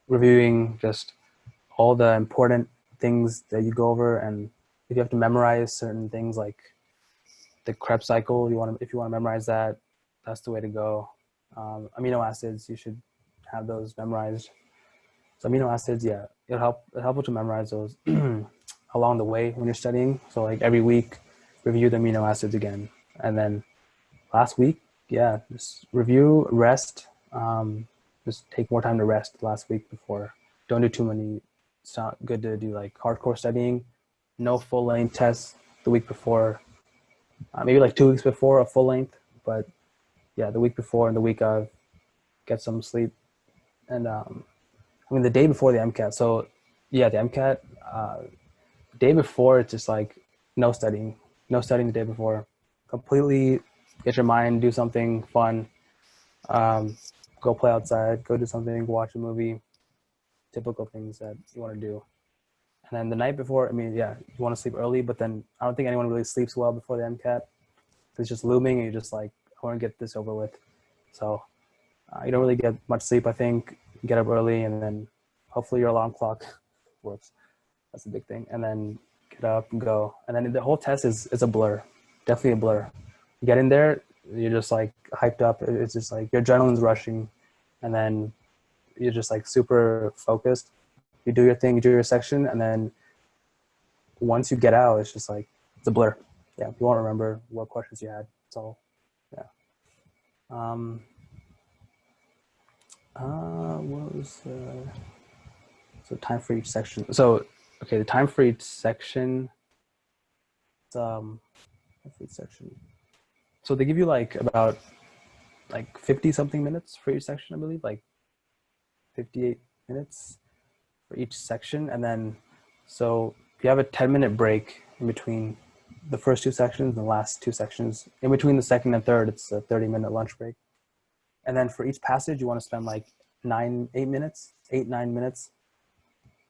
reviewing just all the important things that you go over. And if you have to memorize certain things like the Krebs cycle, if you want to memorize that, that's the way to go. Amino acids, you should have those memorized. So amino acids, yeah, it'll help you to memorize those along the way when you're studying. So like every week, review the amino acids again, and then last week, yeah, just review, rest. Just take more time to rest last week before. Don't do too many. It's not good to do like hardcore studying. No full length tests the week before. Maybe like 2 weeks before a full length, but yeah, the week before and the week of, get some sleep. And the day before the MCAT. So yeah, the MCAT, the day before, it's just like no studying the day before. Completely get your mind, do something fun. Go play outside, go do something, watch a movie, typical things that you want to do. And then the night before, you want to sleep early, but then I don't think anyone really sleeps well before the MCAT. It's just looming, and you're just like, I want to get this over with. So you don't really get much sleep, I think. Get up early, and then hopefully your alarm clock works. That's a big thing. And then get up and go. And then the whole test is a blur, definitely a blur. You get in there, you're just like hyped up. It's just like your adrenaline's rushing, and then you're just like super focused. You do your thing, you do your section, and then once you get out, it's just like, it's a blur. Yeah, you won't remember what questions you had. So, yeah. What was so time for each section? So, okay, the time for each section. For each section. So they give you like about like 50 something minutes for each section, I believe, like 58 minutes for each section. And then, so if you have a 10-minute break in between the first two sections and the last two sections, in between the second and third, it's a 30-minute lunch break. And then for each passage, you want to spend like 9 minutes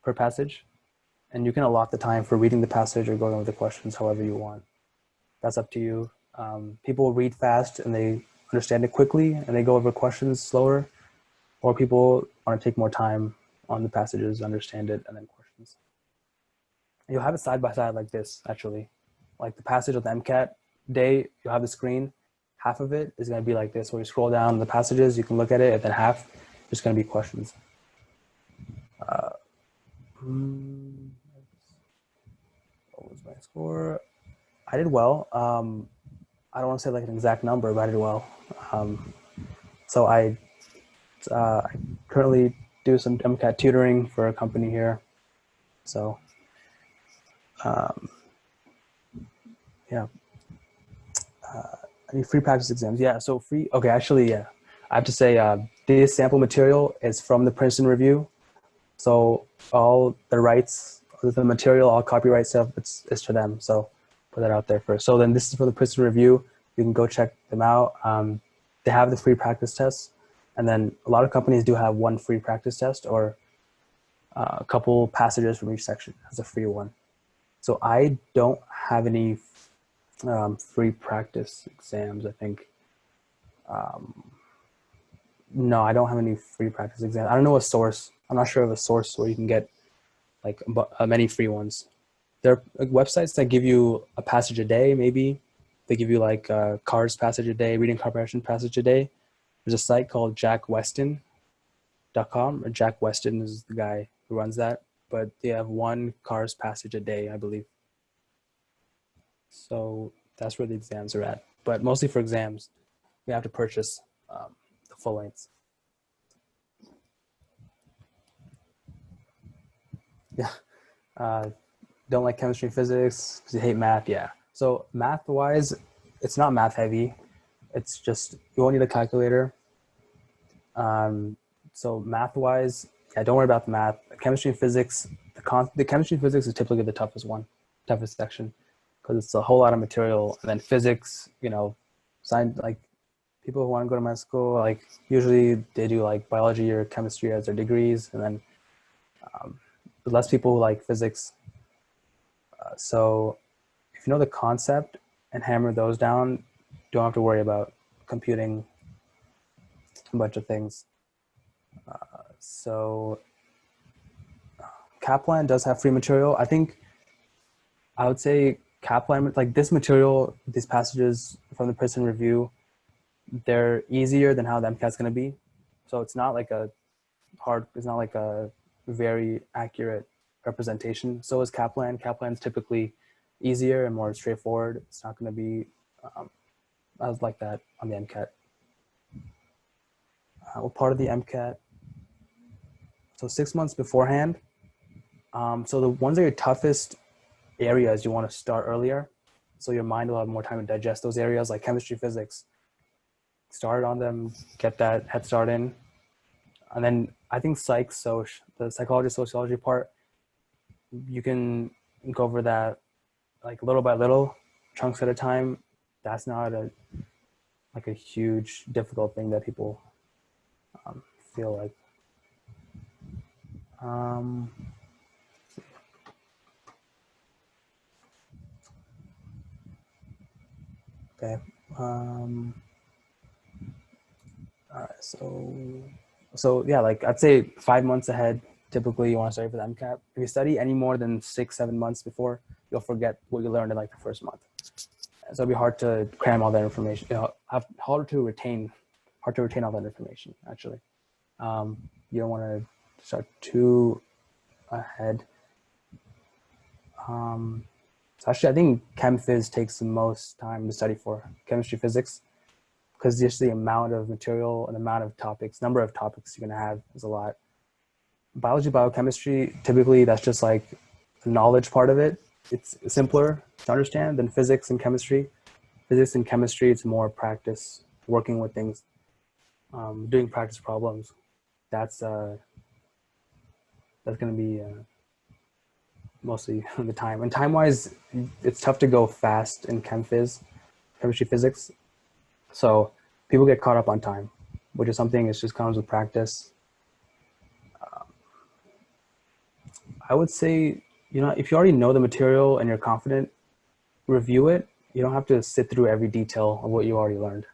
per passage. And you can allot the time for reading the passage or going over the questions however you want. That's up to you. People read fast and they understand it quickly and they go over questions slower, or people want to take more time on the passages, understand it, and then questions. You'll have it side by side like this, actually. Like the passage of the MCAT day, you'll have the screen. Half of it is going to be like this, where you scroll down the passages, you can look at it, and then half is going to be questions. What was my score? I did well. I don't want to say like an exact number, but I did well. So I currently do some MCAT tutoring for a company here. So, yeah. Any free practice exams? Yeah, so free. Okay, actually, yeah. I have to say this sample material is from the Princeton Review. So all the rights, the material, all copyright stuff, it's to them. So put that out there first. So then this is for the Princeton Review. You can go check them out. They have the free practice tests. And then a lot of companies do have one free practice test or a couple passages from each section as a free one. So I don't have any free practice exams, I think. No, I don't have any free practice exams. I don't know a source. I'm not sure of a source where you can get like many free ones. There are like websites that give you a passage a day, maybe. They give you like CARS passage a day, reading comprehension passage a day. There's a site called jackweston.com, or Jack Weston is the guy who runs that. But they have one CARS passage a day, I believe. So that's where the exams are at. But mostly for exams, you have to purchase the full lengths. Yeah. Don't like chemistry and physics because you hate math. Yeah. So math wise, it's not math heavy. It's just, you won't need a calculator. So math wise, yeah, don't worry about the math. Chemistry and physics, the chemistry and physics is typically the toughest section, because it's a whole lot of material. And then physics, science, like people who want to go to med school, like usually they do like biology or chemistry as their degrees, and then less people who like physics. So if you know the concept and hammer those down, don't have to worry about computing a bunch of things. So Kaplan does have free material. I think I would say Kaplan, like this material, these passages from the Prison Review, they're easier than how the MCAT's going to be. So it's not like it's not like a very accurate representation. So is Kaplan. Kaplan's typically easier and more straightforward. It's not going to be as like that on the MCAT. What part of the MCAT? So 6 months beforehand. So the ones that are your toughest areas, you want to start earlier. So your mind will have more time to digest those areas like chemistry, physics. Start on them, get that head start in. And then I think Psych, the psychology, sociology part, you can go over that like little by little, chunks at a time. That's not a huge difficult thing that people feel like. Okay. All right. So yeah, like I'd say 5 months ahead, typically you want to study for the MCAT. If you study any more than 6-7 months before, you'll forget what you learned in like the first month. So it'll be hard to cram all that information. Hard to retain all that information. Actually, you don't want to start too ahead. So actually, I think Chem Phys takes the most time to study for chemistry, physics, because just the amount of material and amount of topics, number of topics you're going to have is a lot. Biology, biochemistry, typically that's just like the knowledge part of it. It's simpler to understand than physics and chemistry. Physics and chemistry, it's more practice, working with things, doing practice problems. That's going to be mostly the time. And time-wise, it's tough to go fast in Chem Phys, chemistry, physics. So people get caught up on time, which is something that just comes with practice. I would say, if you already know the material and you're confident, review it. You don't have to sit through every detail of what you already learned.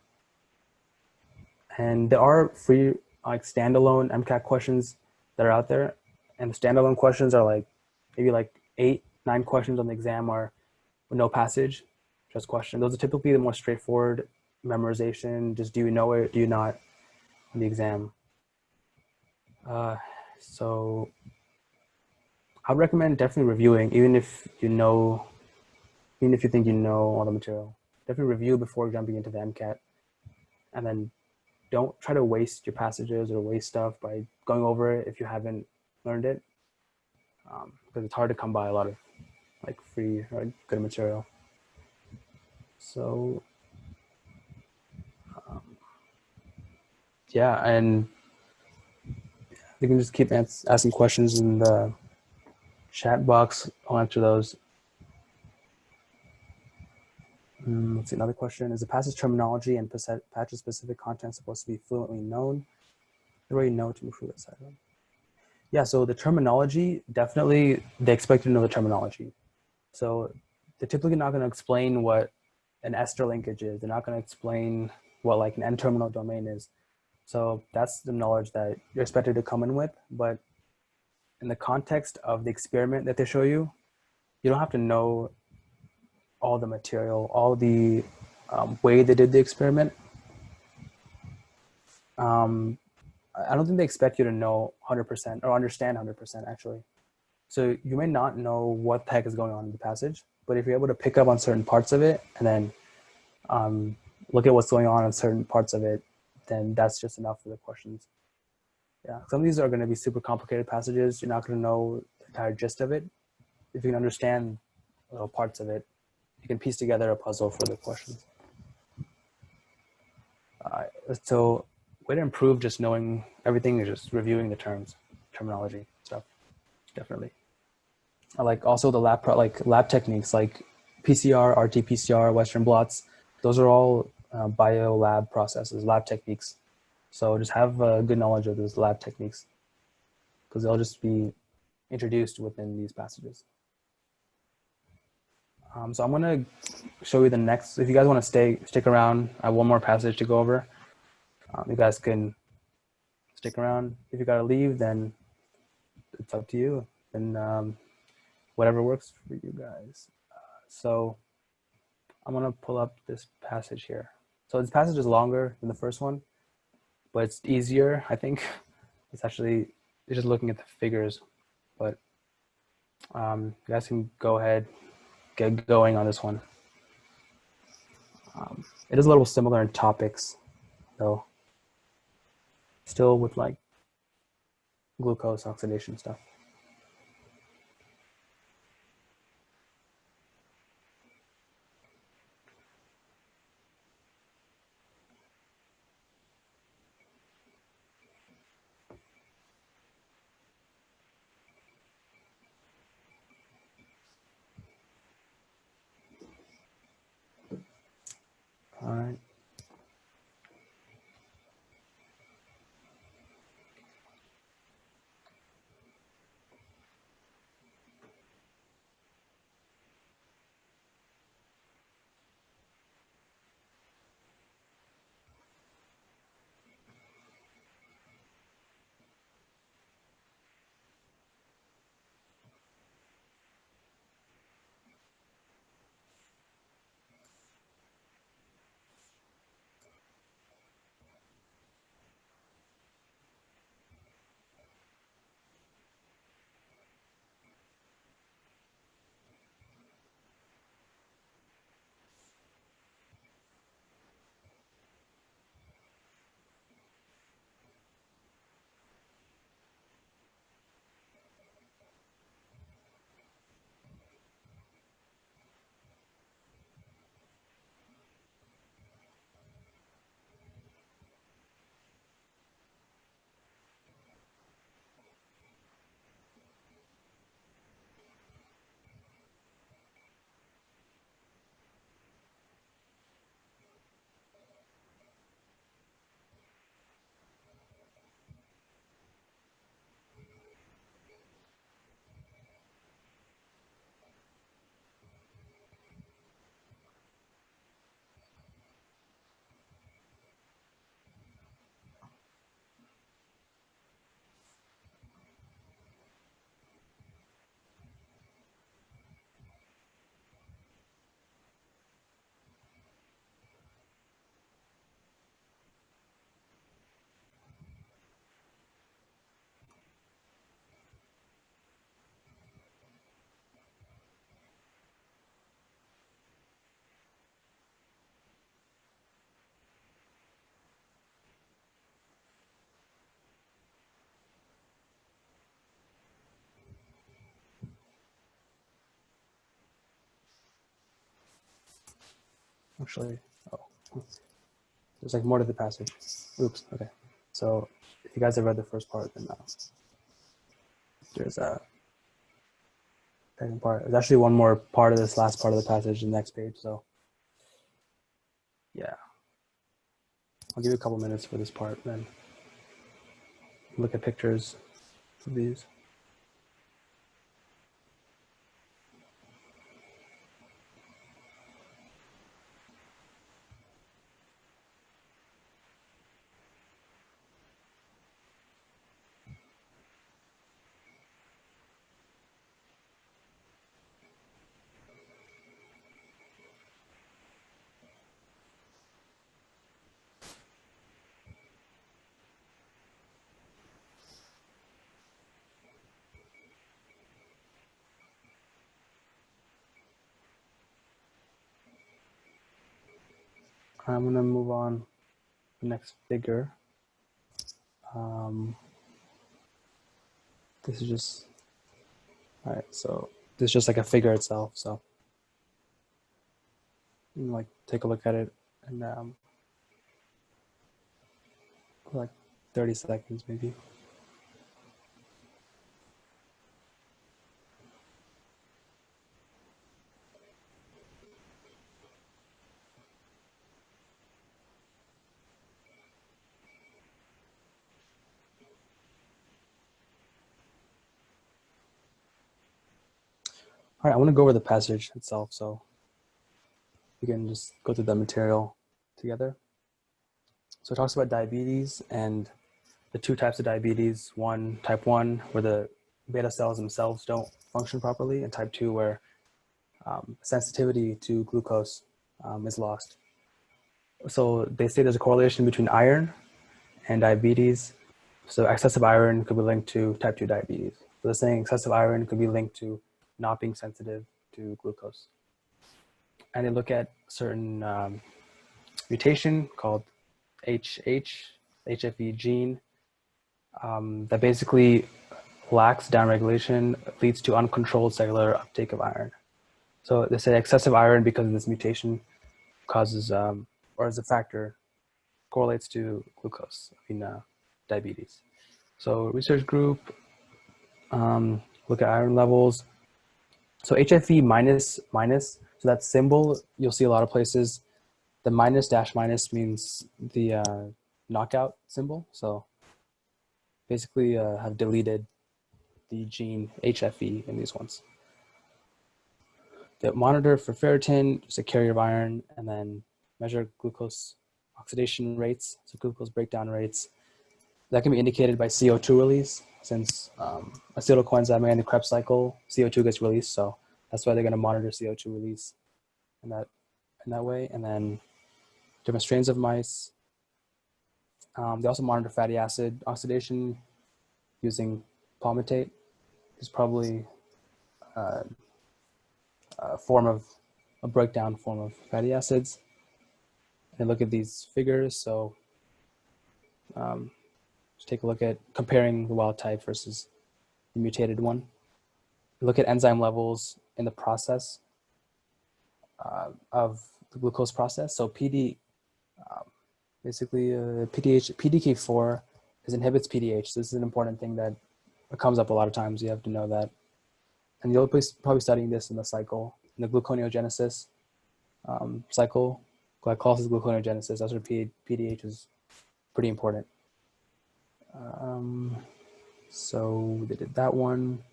And there are free, like standalone MCAT questions that are out there. And the standalone questions are like, maybe like 8-9 questions on the exam are with no passage, just question. Those are typically the more straightforward memorization. Just do you know it, do you not, on the exam. So I'd recommend definitely reviewing, even if you think you know all the material. Definitely review before jumping into the MCAT. And then don't try to waste your passages or waste stuff by going over it if you haven't learned it. Because it's hard to come by a lot of like free or good material. So yeah, and you can just keep asking questions in the chat box. I'll answer those. Let's see, another question. Is the passage terminology and passage-specific content supposed to be fluently known? Already know to improve that side. Yeah, so the terminology, definitely they expect you to know the terminology. So they're typically not going to explain what an ester linkage is. They're not going to explain what like an N-terminal domain is. So that's the knowledge that you're expected to come in with. But in the context of the experiment that they show you, you don't have to know all the material, all the way they did the experiment. I don't think they expect you to know 100% or understand 100% actually. So you may not know what the heck is going on in the passage, but if you're able to pick up on certain parts of it and then look at what's going on in certain parts of it, then that's just enough for the questions. Yeah, some of these are going to be super complicated passages. You're not going to know the entire gist of it. If you can understand little parts of it, you can piece together a puzzle for the questions. So way to improve just knowing everything is just reviewing the terminology stuff, definitely. I like also the lab techniques like PCR, RT-PCR, Western blots. Those are all bio lab processes, lab techniques. So just have a good knowledge of those lab techniques because they'll just be introduced within these passages. So I'm going to show you the next. If you guys want to stick around, I have one more passage to go over. You guys can stick around. If you got to leave, then it's up to you. And whatever works for you guys. So I'm going to pull up this passage here. So this passage is longer than the first one, but it's easier, I think. It's just looking at the figures, but you guys can go ahead, get going on this one. It is a little similar in topics, though. Still with like glucose oxidation stuff. All right. Actually, there's like more to the passage. Oops. Okay. So if you guys have read the first part, then there's a second part. There's actually one more part of this last part of the passage, the next page. So yeah, I'll give you a couple minutes for this part, then look at pictures of these. I'm gonna move on to the next figure. This is just, all right, so this is just like a figure itself. So you can like take a look at it and like 30 seconds maybe. All right, I want to go over the passage itself, so we can just go through the material together. So it talks about diabetes and the two types of diabetes. One, type 1, where the beta cells themselves don't function properly, and type 2, where sensitivity to glucose is lost. So they say there's a correlation between iron and diabetes. So excessive iron could be linked to type 2 diabetes. So they're saying excessive iron could be linked to not being sensitive to glucose. And they look at certain mutation called HFE gene that basically lacks downregulation, leads to uncontrolled cellular uptake of iron. So they say excessive iron because of this mutation causes, or as a factor, correlates to glucose in diabetes. So research group, look at iron levels. So HFE minus, so that symbol you'll see a lot of places. The minus dash minus means the knockout symbol. So basically have deleted the gene HFE in these ones. The monitor for ferritin, just a carrier of iron, and then measure glucose oxidation rates, so glucose breakdown rates. That can be indicated by CO2 release, since acetyl coenzyme and the Krebs cycle, CO2 gets released, so that's why they're going to monitor CO2 release in that way. And then different strains of mice. They also monitor fatty acid oxidation using palmitate. It's probably a breakdown form of fatty acids. And look at these figures. So just take a look at comparing the wild type versus the mutated one. Look at enzyme levels in the process of the glucose process. So PDK4 inhibits PDH. This is an important thing that comes up a lot of times. You have to know that. And you'll probably studying this in the cycle, in the gluconeogenesis cycle, glycolysis gluconeogenesis. That's where PDH is pretty important. So they did that one.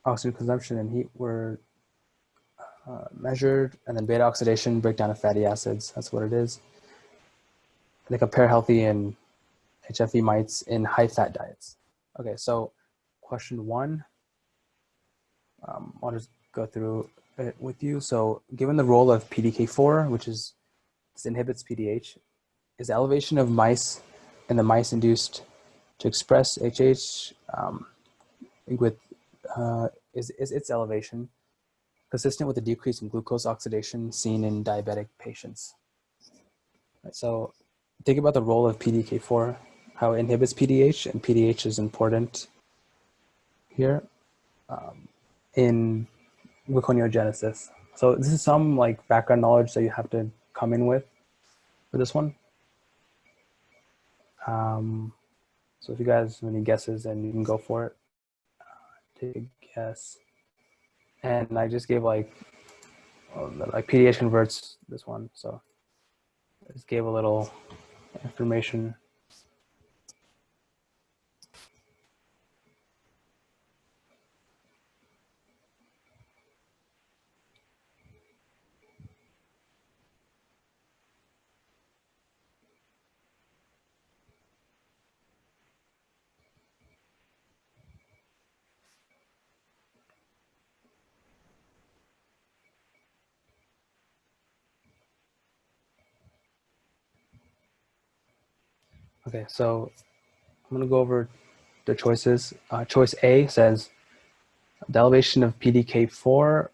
Oxygen consumption and heat were measured, and then beta oxidation, breakdown of fatty acids. That's what it is. And they compare healthy and HFE mites in high-fat diets. Okay, so question 1. I'll just go through it with you. So given the role of PDK4, which is this inhibits PDH, is the elevation of mice and the mice induced to express HH with is its elevation consistent with the decrease in glucose oxidation seen in diabetic patients? Right, so think about the role of PDK4, how it inhibits PDH, and PDH is important here in gluconeogenesis. So this is some like background knowledge that you have to come in with for this one. So if you guys have any guesses, then you can go for it. Take a guess. And I just gave like PDH converts this one. So I just gave a little information. Okay, so I'm going to go over the choices. Choice A says the elevation of PDK4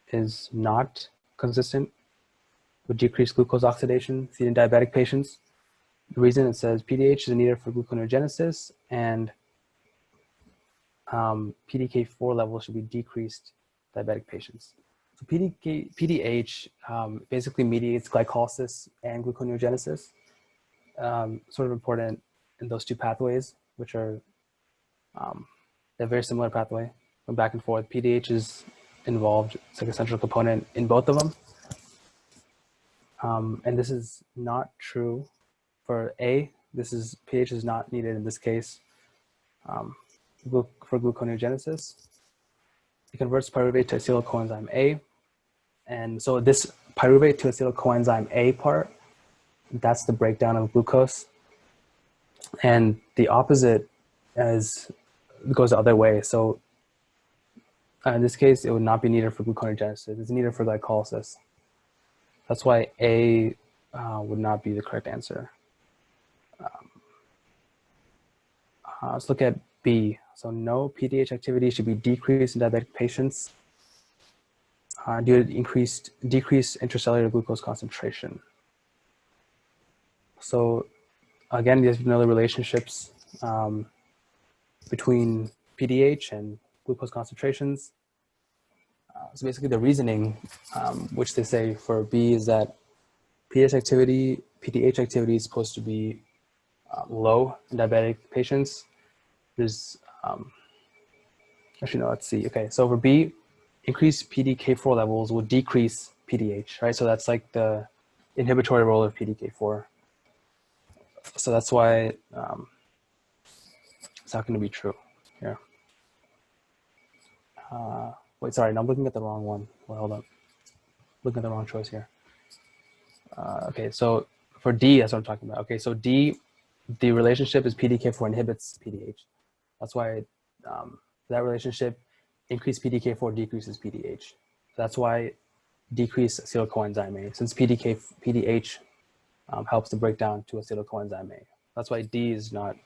is not consistent with decreased glucose oxidation seen in diabetic patients. The reason, it says PDH is needed for gluconeogenesis, and PDK4 levels should be decreased in diabetic patients. So PDH basically mediates glycolysis and gluconeogenesis. Sort of important in those two pathways, which are they're very similar pathway, going back and forth. PDH is involved; it's like a central component in both of them. And this is not true for A. PDH is not needed in this case. for gluconeogenesis. It converts pyruvate to acyl coenzyme A. And so this pyruvate to acyl coenzyme A part, that's the breakdown of glucose. And the opposite goes the other way. So in this case, it would not be needed for gluconeogenesis. It's needed for glycolysis. That's why A would not be the correct answer. Let's look at B. So no PTH activity should be decreased in diabetic patients due to decreased intracellular glucose concentration. So again, there's no relationships between PTH and glucose concentrations. So basically the reasoning, which they say for B, is that PTH activity is supposed to be low in diabetic patients. There's, actually no, let's see. Okay, so for B, increased PDK4 levels will decrease PTH, right? So that's like the inhibitory role of PDK4. So that's why it's not going to be true here. Wait, sorry, no, I'm looking at the wrong one. Well, hold up. Looking at the wrong choice here. Okay, so for D, that's what I'm talking about. Okay, so D, the relationship is PDK4 inhibits PTH. That's why that relationship, increased PDK4 decreases PTH. That's why decrease acyl coenzyme A, since PTH helps to break down to acyl coenzyme A. That's why D is not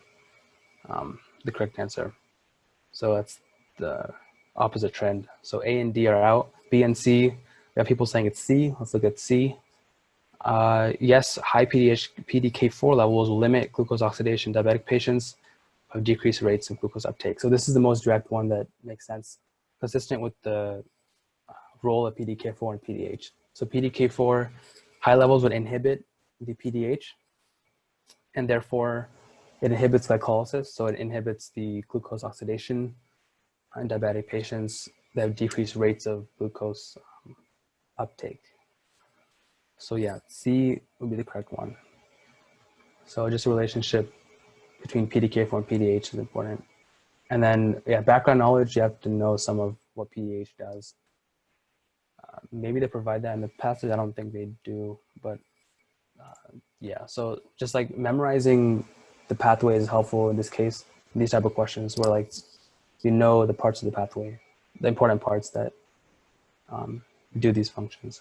the correct answer. So that's the opposite trend. So A and D are out. B and C, we have people saying it's C. Let's look at C. Yes, high PDK4 levels will limit glucose oxidation in diabetic patients of decreased rates of glucose uptake. So this is the most direct one that makes sense, consistent with the role of PDK4 and PTH. So PDK4, high levels would inhibit the PTH, and therefore it inhibits glycolysis. So it inhibits the glucose oxidation in diabetic patients that have decreased rates of glucose uptake. So yeah, C would be the correct one. So just a relationship between PDK4 and PTH is important. And then, yeah, background knowledge, you have to know some of what PTH does. Maybe they provide that in the passage. I don't think they do, but yeah. So just like memorizing the pathway is helpful in this case, in these type of questions where like you know the parts of the pathway, the important parts that do these functions.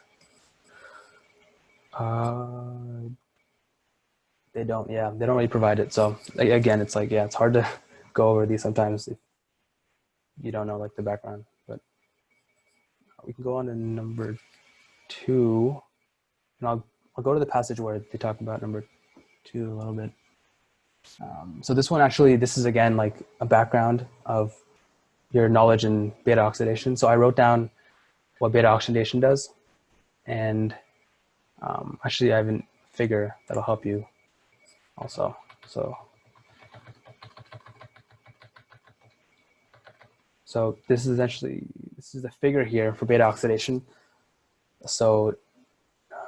They don't, yeah, they don't really provide it. So again, it's like, yeah, it's hard to go over these sometimes if you don't know like the background, but we can go on to number 2, and I'll go to the passage where they talk about number 2 a little bit. So this one actually, this is again like a background of your knowledge in beta oxidation. So I wrote down what beta oxidation does, and actually I have a figure that'll help you also. So this is the figure here for beta oxidation. So,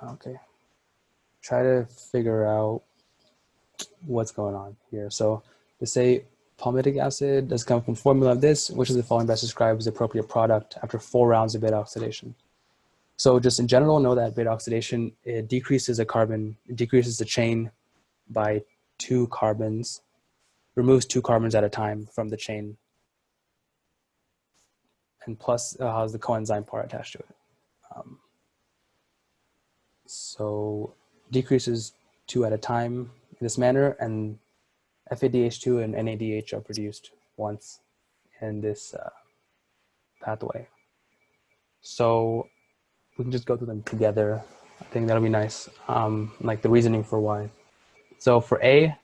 okay, try to figure out what's going on here. So they say palmitic acid does come from formula of this, which is the following best describes the appropriate product after 4 rounds of beta oxidation. So just in general, know that beta oxidation, it decreases a carbon, it decreases the chain by 2 carbons, removes 2 carbons at a time from the chain, and plus has the coenzyme part attached to it. So decreases 2 at a time in this manner, and FADH2 and NADH are produced once in this pathway. So we can just go through them together. I think that'll be nice, like the reasoning for why. So for A,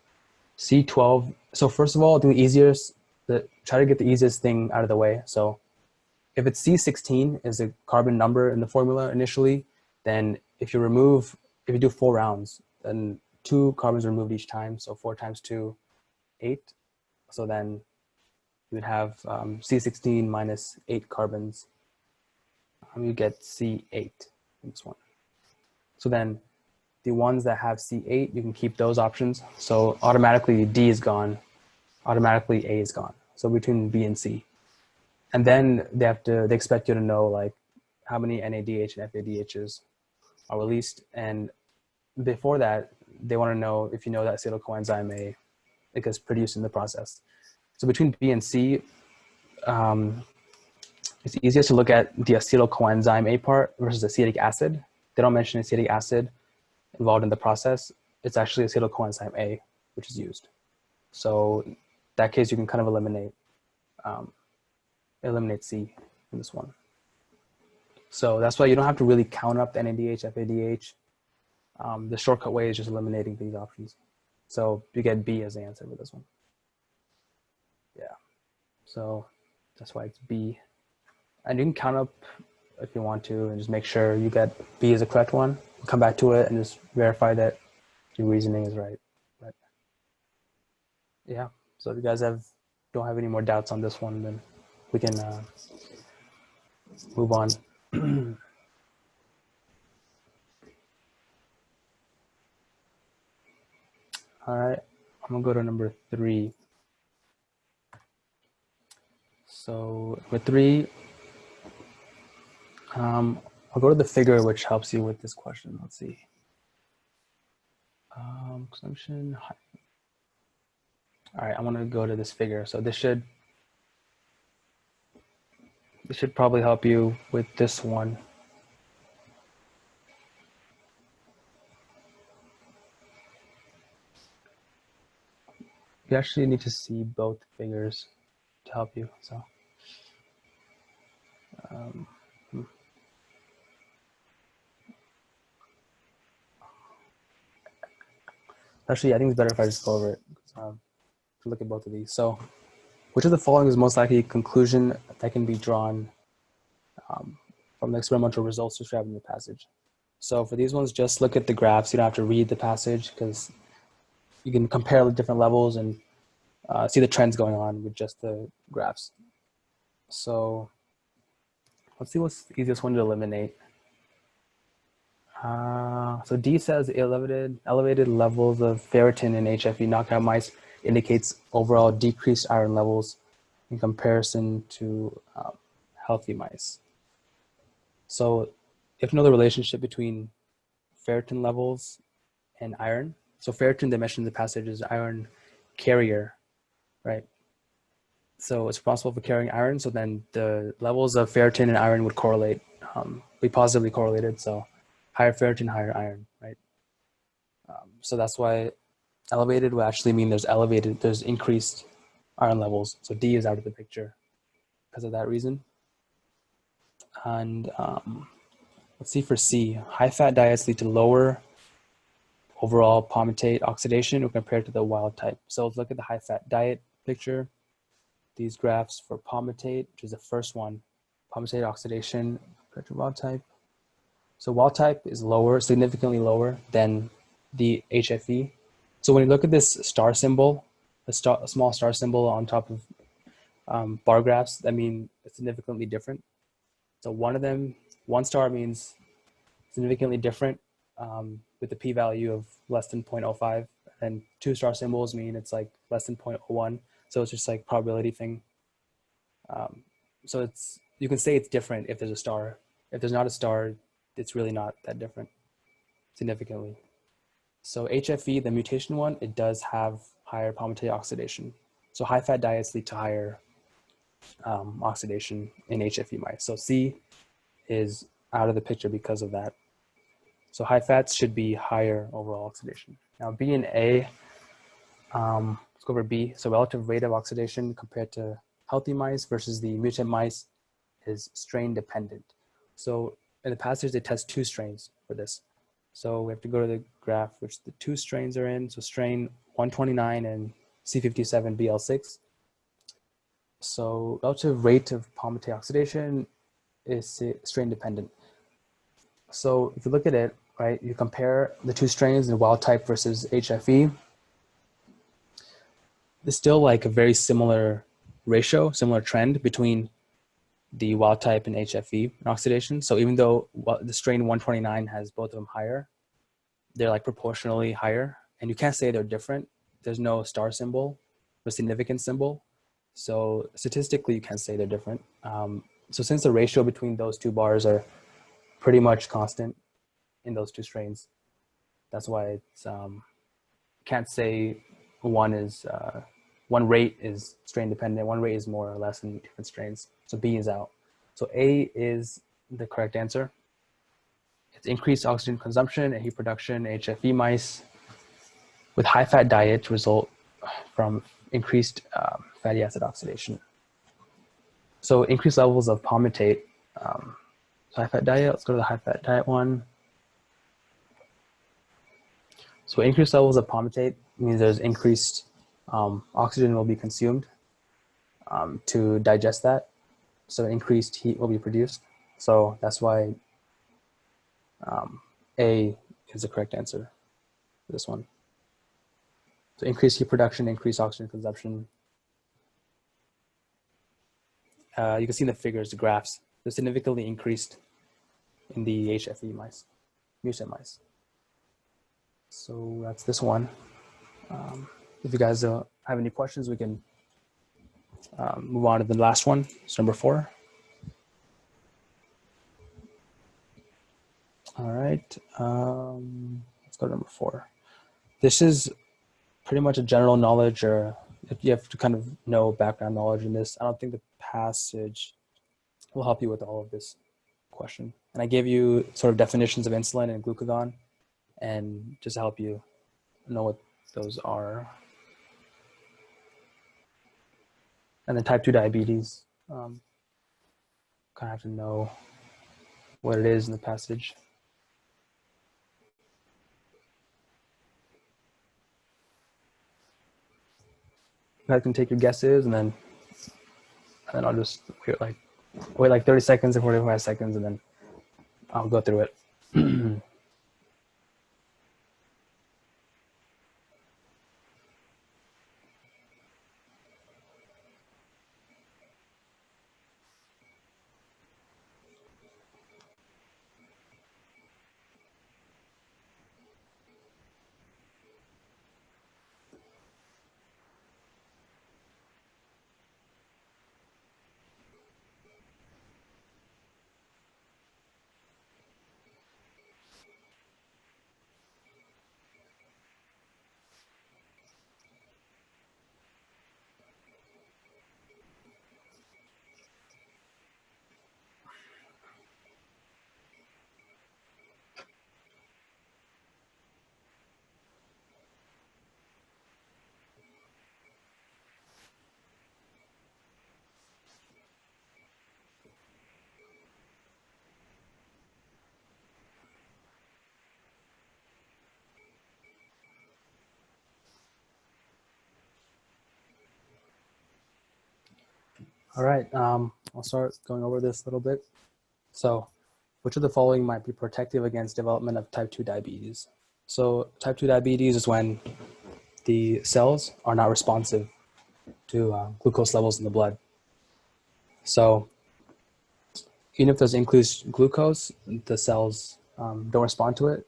C12, so first of all, do easiest, try to get the easiest thing out of the way. So if it's C16 is a carbon number in the formula initially, then if you do 4 rounds, then 2 carbons are removed each time. So 4 times 2, 8. So then you would have C16 minus 8 carbons. You get C8 in this one. So then the ones that have C8, you can keep those options. So automatically D is gone. Automatically A is gone. So between B and C. And then they expect you to know like how many NADH and FADHs are released. And before that, they want to know if you know that acetyl coenzyme A it gets produced in the process. So between B and C, it's easiest to look at the acetyl coenzyme A part versus acetic acid. They don't mention acetic acid involved in the process. It's actually acetyl coenzyme A, which is used. So in that case, you can kind of eliminate C in this one. So that's why you don't have to really count up the NADH, FADH. The shortcut way is just eliminating these options. So you get B as the answer for this one. Yeah. So that's why it's B. And you can count up if you want to and just make sure you get B as the correct one. Come back to it and just verify that your reasoning is right. But yeah, so if you guys don't have any more doubts on this one, then we can move on. All right, I'm gonna go to number 3. So with 3, I'll go to the figure which helps you with this question. Let's see. Consumption. All right, I'm gonna go to this figure. So this should probably help you with this one. You actually need to see both figures to help you. So, actually, I think it's better if I just go over it. To look at both of these. So, which of the following is most likely a conclusion that can be drawn from the experimental results described in the passage? So for these ones, just look at the graphs. You don't have to read the passage because you can compare the different levels and see the trends going on with just the graphs. So let's see what's the easiest one to eliminate. So D says elevated levels of ferritin in HFE knockout mice indicates overall decreased iron levels in comparison to healthy mice. So you have to know the relationship between ferritin levels and iron. So ferritin, they mentioned in the passage, is iron carrier, right? So it's responsible for carrying iron. So then the levels of ferritin and iron would correlate, be positively correlated. So higher ferritin, higher iron, right? So that's why elevated would actually mean there's increased iron levels. So D is out of the picture because of that reason. And let's see for C, high fat diets lead to lower overall palmitate oxidation when compared to the wild type. So let's look at the high fat diet picture. These graphs for palmitate, which is the first one, palmitate oxidation compared to wild type. So wild type is lower, significantly lower than the HFE. So when you look at this star symbol, a small star symbol on top of bar graphs, that means it's significantly different. So one star means significantly different with the p-value of less than 0.05, and 2 star symbols mean it's like less than 0.01. So it's just like probability thing. So you can say it's different if there's a star. If there's not a star, it's really not that different significantly. So HFE, the mutation one, it does have higher palmitate oxidation. So high fat diets lead to higher oxidation in HFE mice. So C is out of the picture because of that. So high fats should be higher overall oxidation. Now B and A, let's go over B. So relative rate of oxidation compared to healthy mice versus the mutant mice is strain dependent. So in the passage, they test 2 strains for this. So we have to go to the graph, which the 2 strains are in. So strain 129 and C57BL6. So relative rate of palmitate oxidation is strain dependent. So if you look at it, right, you compare the 2 strains, the wild type versus HFE. There's still like a very similar ratio, similar trend between the wild type and HFE in oxidation. So even though the strain 129 has both of them higher, they're like proportionally higher. And you can't say they're different. There's no star symbol or significance symbol. So statistically, you can't say they're different. So since the ratio between those two bars are pretty much constant in those two strains, that's why it's can't say one rate is strain dependent, one rate is more or less in different strains. So B is out. So A is the correct answer. It's increased oxygen consumption and heat production in HFE mice with high-fat diet result from increased fatty acid oxidation. So increased levels of palmitate, high-fat diet, let's go to the high-fat diet one. So increased levels of palmitate means there's increased oxygen will be consumed to digest that. So increased heat will be produced. So that's why A is the correct answer for this one. So increased heat production, increased oxygen consumption. You can see in the figures, the graphs, they're significantly increased in the HFE mice, mucin mice. So that's this one. If you guys have any questions, we can move on to the last one. It's number 4. All right, let's go to number 4. This is pretty much a general knowledge, or if you have to kind of know background knowledge in this. I don't think the passage will help you with all of this question. And I gave you sort of definitions of insulin and glucagon, and just to help you know what those are. And then type 2 diabetes, kind of have to know what it is in the passage. You guys can take your guesses, and then I'll just wait like 30 seconds or 45 seconds, and then I'll go through it. All right, I'll start going over this a little bit. So, which of the following might be protective against development of type 2 diabetes? So, type 2 diabetes is when the cells are not responsive to glucose levels in the blood. So, even if there's increased glucose, the cells don't respond to it,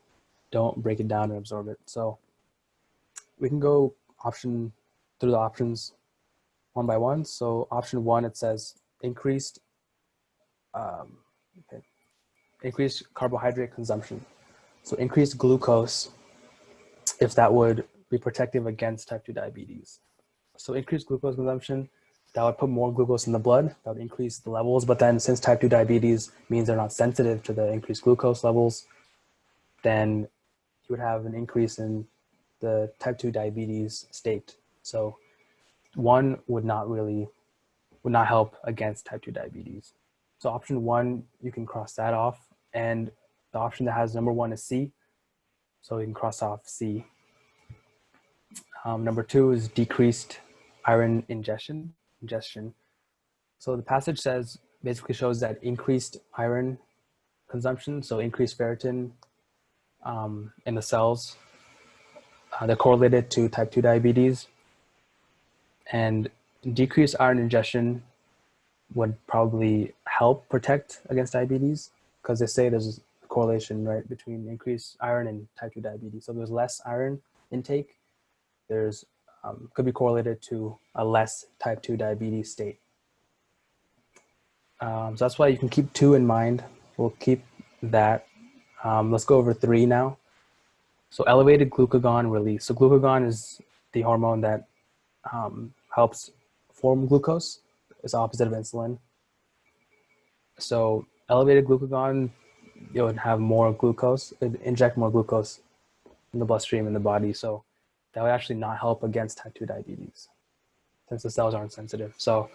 don't break it down and absorb it. So, we can go through the options one by one. So option 1, it says increased carbohydrate consumption. So increased glucose, if that would be protective against type 2 diabetes. So increased glucose consumption, that would put more glucose in the blood, that would increase the levels. But then since type 2 diabetes means they're not sensitive to the increased glucose levels, then you would have an increase in the type 2 diabetes state. So 1 would not help against type 2 diabetes. So option 1, you can cross that off. And the option that has number 1 is C. So you can cross off C. Number 2 is decreased iron ingestion. So the passage basically shows that increased iron consumption, so increased ferritin in the cells, they're correlated to type 2 diabetes. And decreased iron ingestion would probably help protect against diabetes, because they say there's a correlation, right, between increased iron and type 2 diabetes. So there's less iron intake, there's could be correlated to a less type 2 diabetes state. So that's why you can keep 2 in mind. We'll keep that. Let's go over 3 now. So elevated glucagon release. So glucagon is the hormone that helps form glucose. It's the opposite of insulin. So elevated glucagon, it would have more glucose, it would inject more glucose in the bloodstream in the body. So that would actually not help against type 2 diabetes since the cells aren't sensitive. So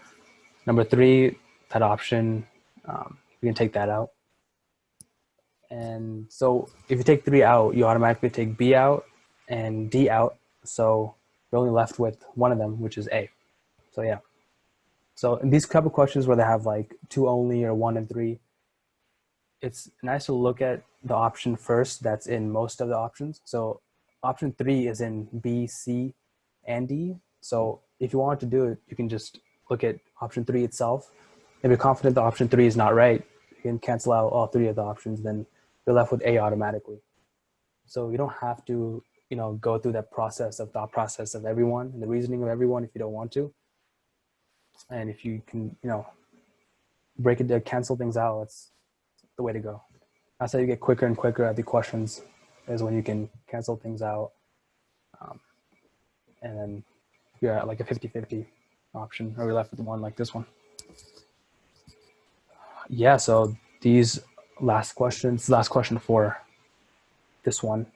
number 3, that option, we can take that out. And so if you take 3 out, you automatically take B out and D out. So you're only left with one of them, which is A. So yeah. So in these couple questions where they have like 2 only or 1 and 3, it's nice to look at the option first that's in most of the options. So option 3 is in B, C, and D. So if you want to do it, you can just look at option 3 itself. If you're confident the option 3 is not right, you can cancel out all 3 of the options, then you're left with A automatically. So you don't have to, go through that thought process of everyone and the reasoning of everyone if you don't want to. And if you can, break it down, cancel things out, it's the way to go. That's how you get quicker and quicker at the questions, is when you can cancel things out. And then you're at like a 50-50 option, or you're left with one like this one. Yeah, so these last question for this one.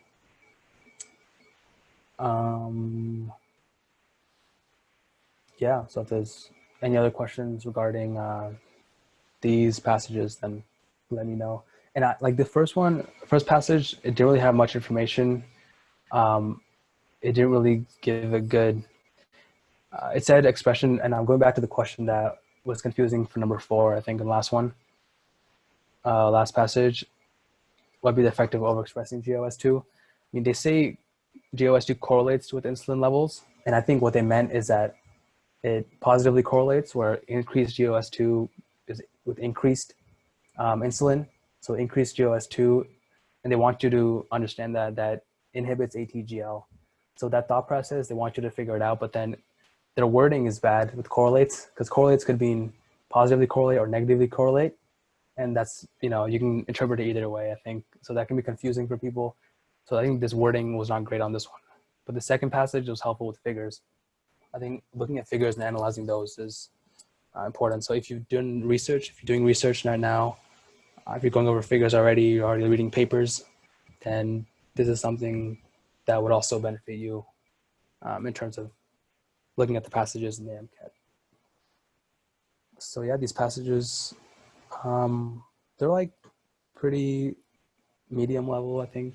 Yeah, so if there's any other questions regarding these passages, then let me know. And like the first passage, it didn't really have much information. It didn't really give a good, it said expression, and I'm going back to the question that was confusing for number 4, I think, in the last one. Last passage, what would be the effect of overexpressing GOS2? I mean, they say GOS2 correlates with insulin levels, and I think what they meant is that it positively correlates, where increased GOS2 is with increased insulin, so increased GOS2, and they want you to understand that inhibits ATGL. So that thought process, they want you to figure it out, but then their wording is bad with correlates, because correlates could mean positively correlate or negatively correlate. And that's, you can interpret it either way, I think. So that can be confusing for people. So I think this wording was not great on this one. But the second passage was helpful with figures. I think looking at figures and analyzing those is important. So if you're doing research right now, if you're going over figures already, you're already reading papers, then this is something that would also benefit you in terms of looking at the passages in the MCAT. So yeah, these passages, they're like pretty medium level, I think.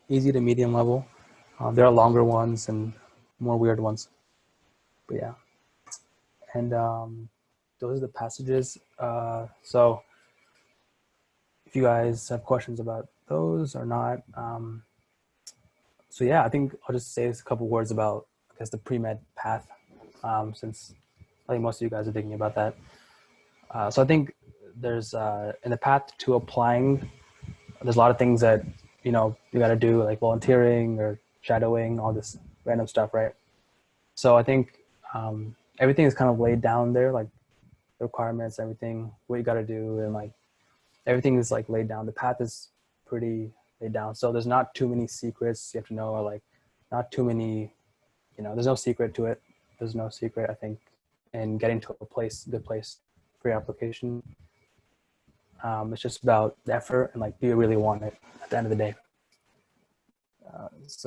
Easy to medium level. There are longer ones and more weird ones. But yeah. And those are the passages. So if you guys have questions about those or not. So yeah, I think I'll just say a couple words about, I guess, the pre-med path, since I think most of you guys are thinking about that. So I think there's, in the path to applying, there's a lot of things that, you got to do, like volunteering or shadowing, all this random stuff, right? So I think everything is kind of laid down there, like the requirements, everything, what you got to do, and like everything is like laid down. The path is pretty laid down. So there's not too many secrets you have to know, or like not too many, there's no secret to it. There's no secret, I think, in getting to a good place for your application. It's just about the effort and like, do you really want it at the end of the day? So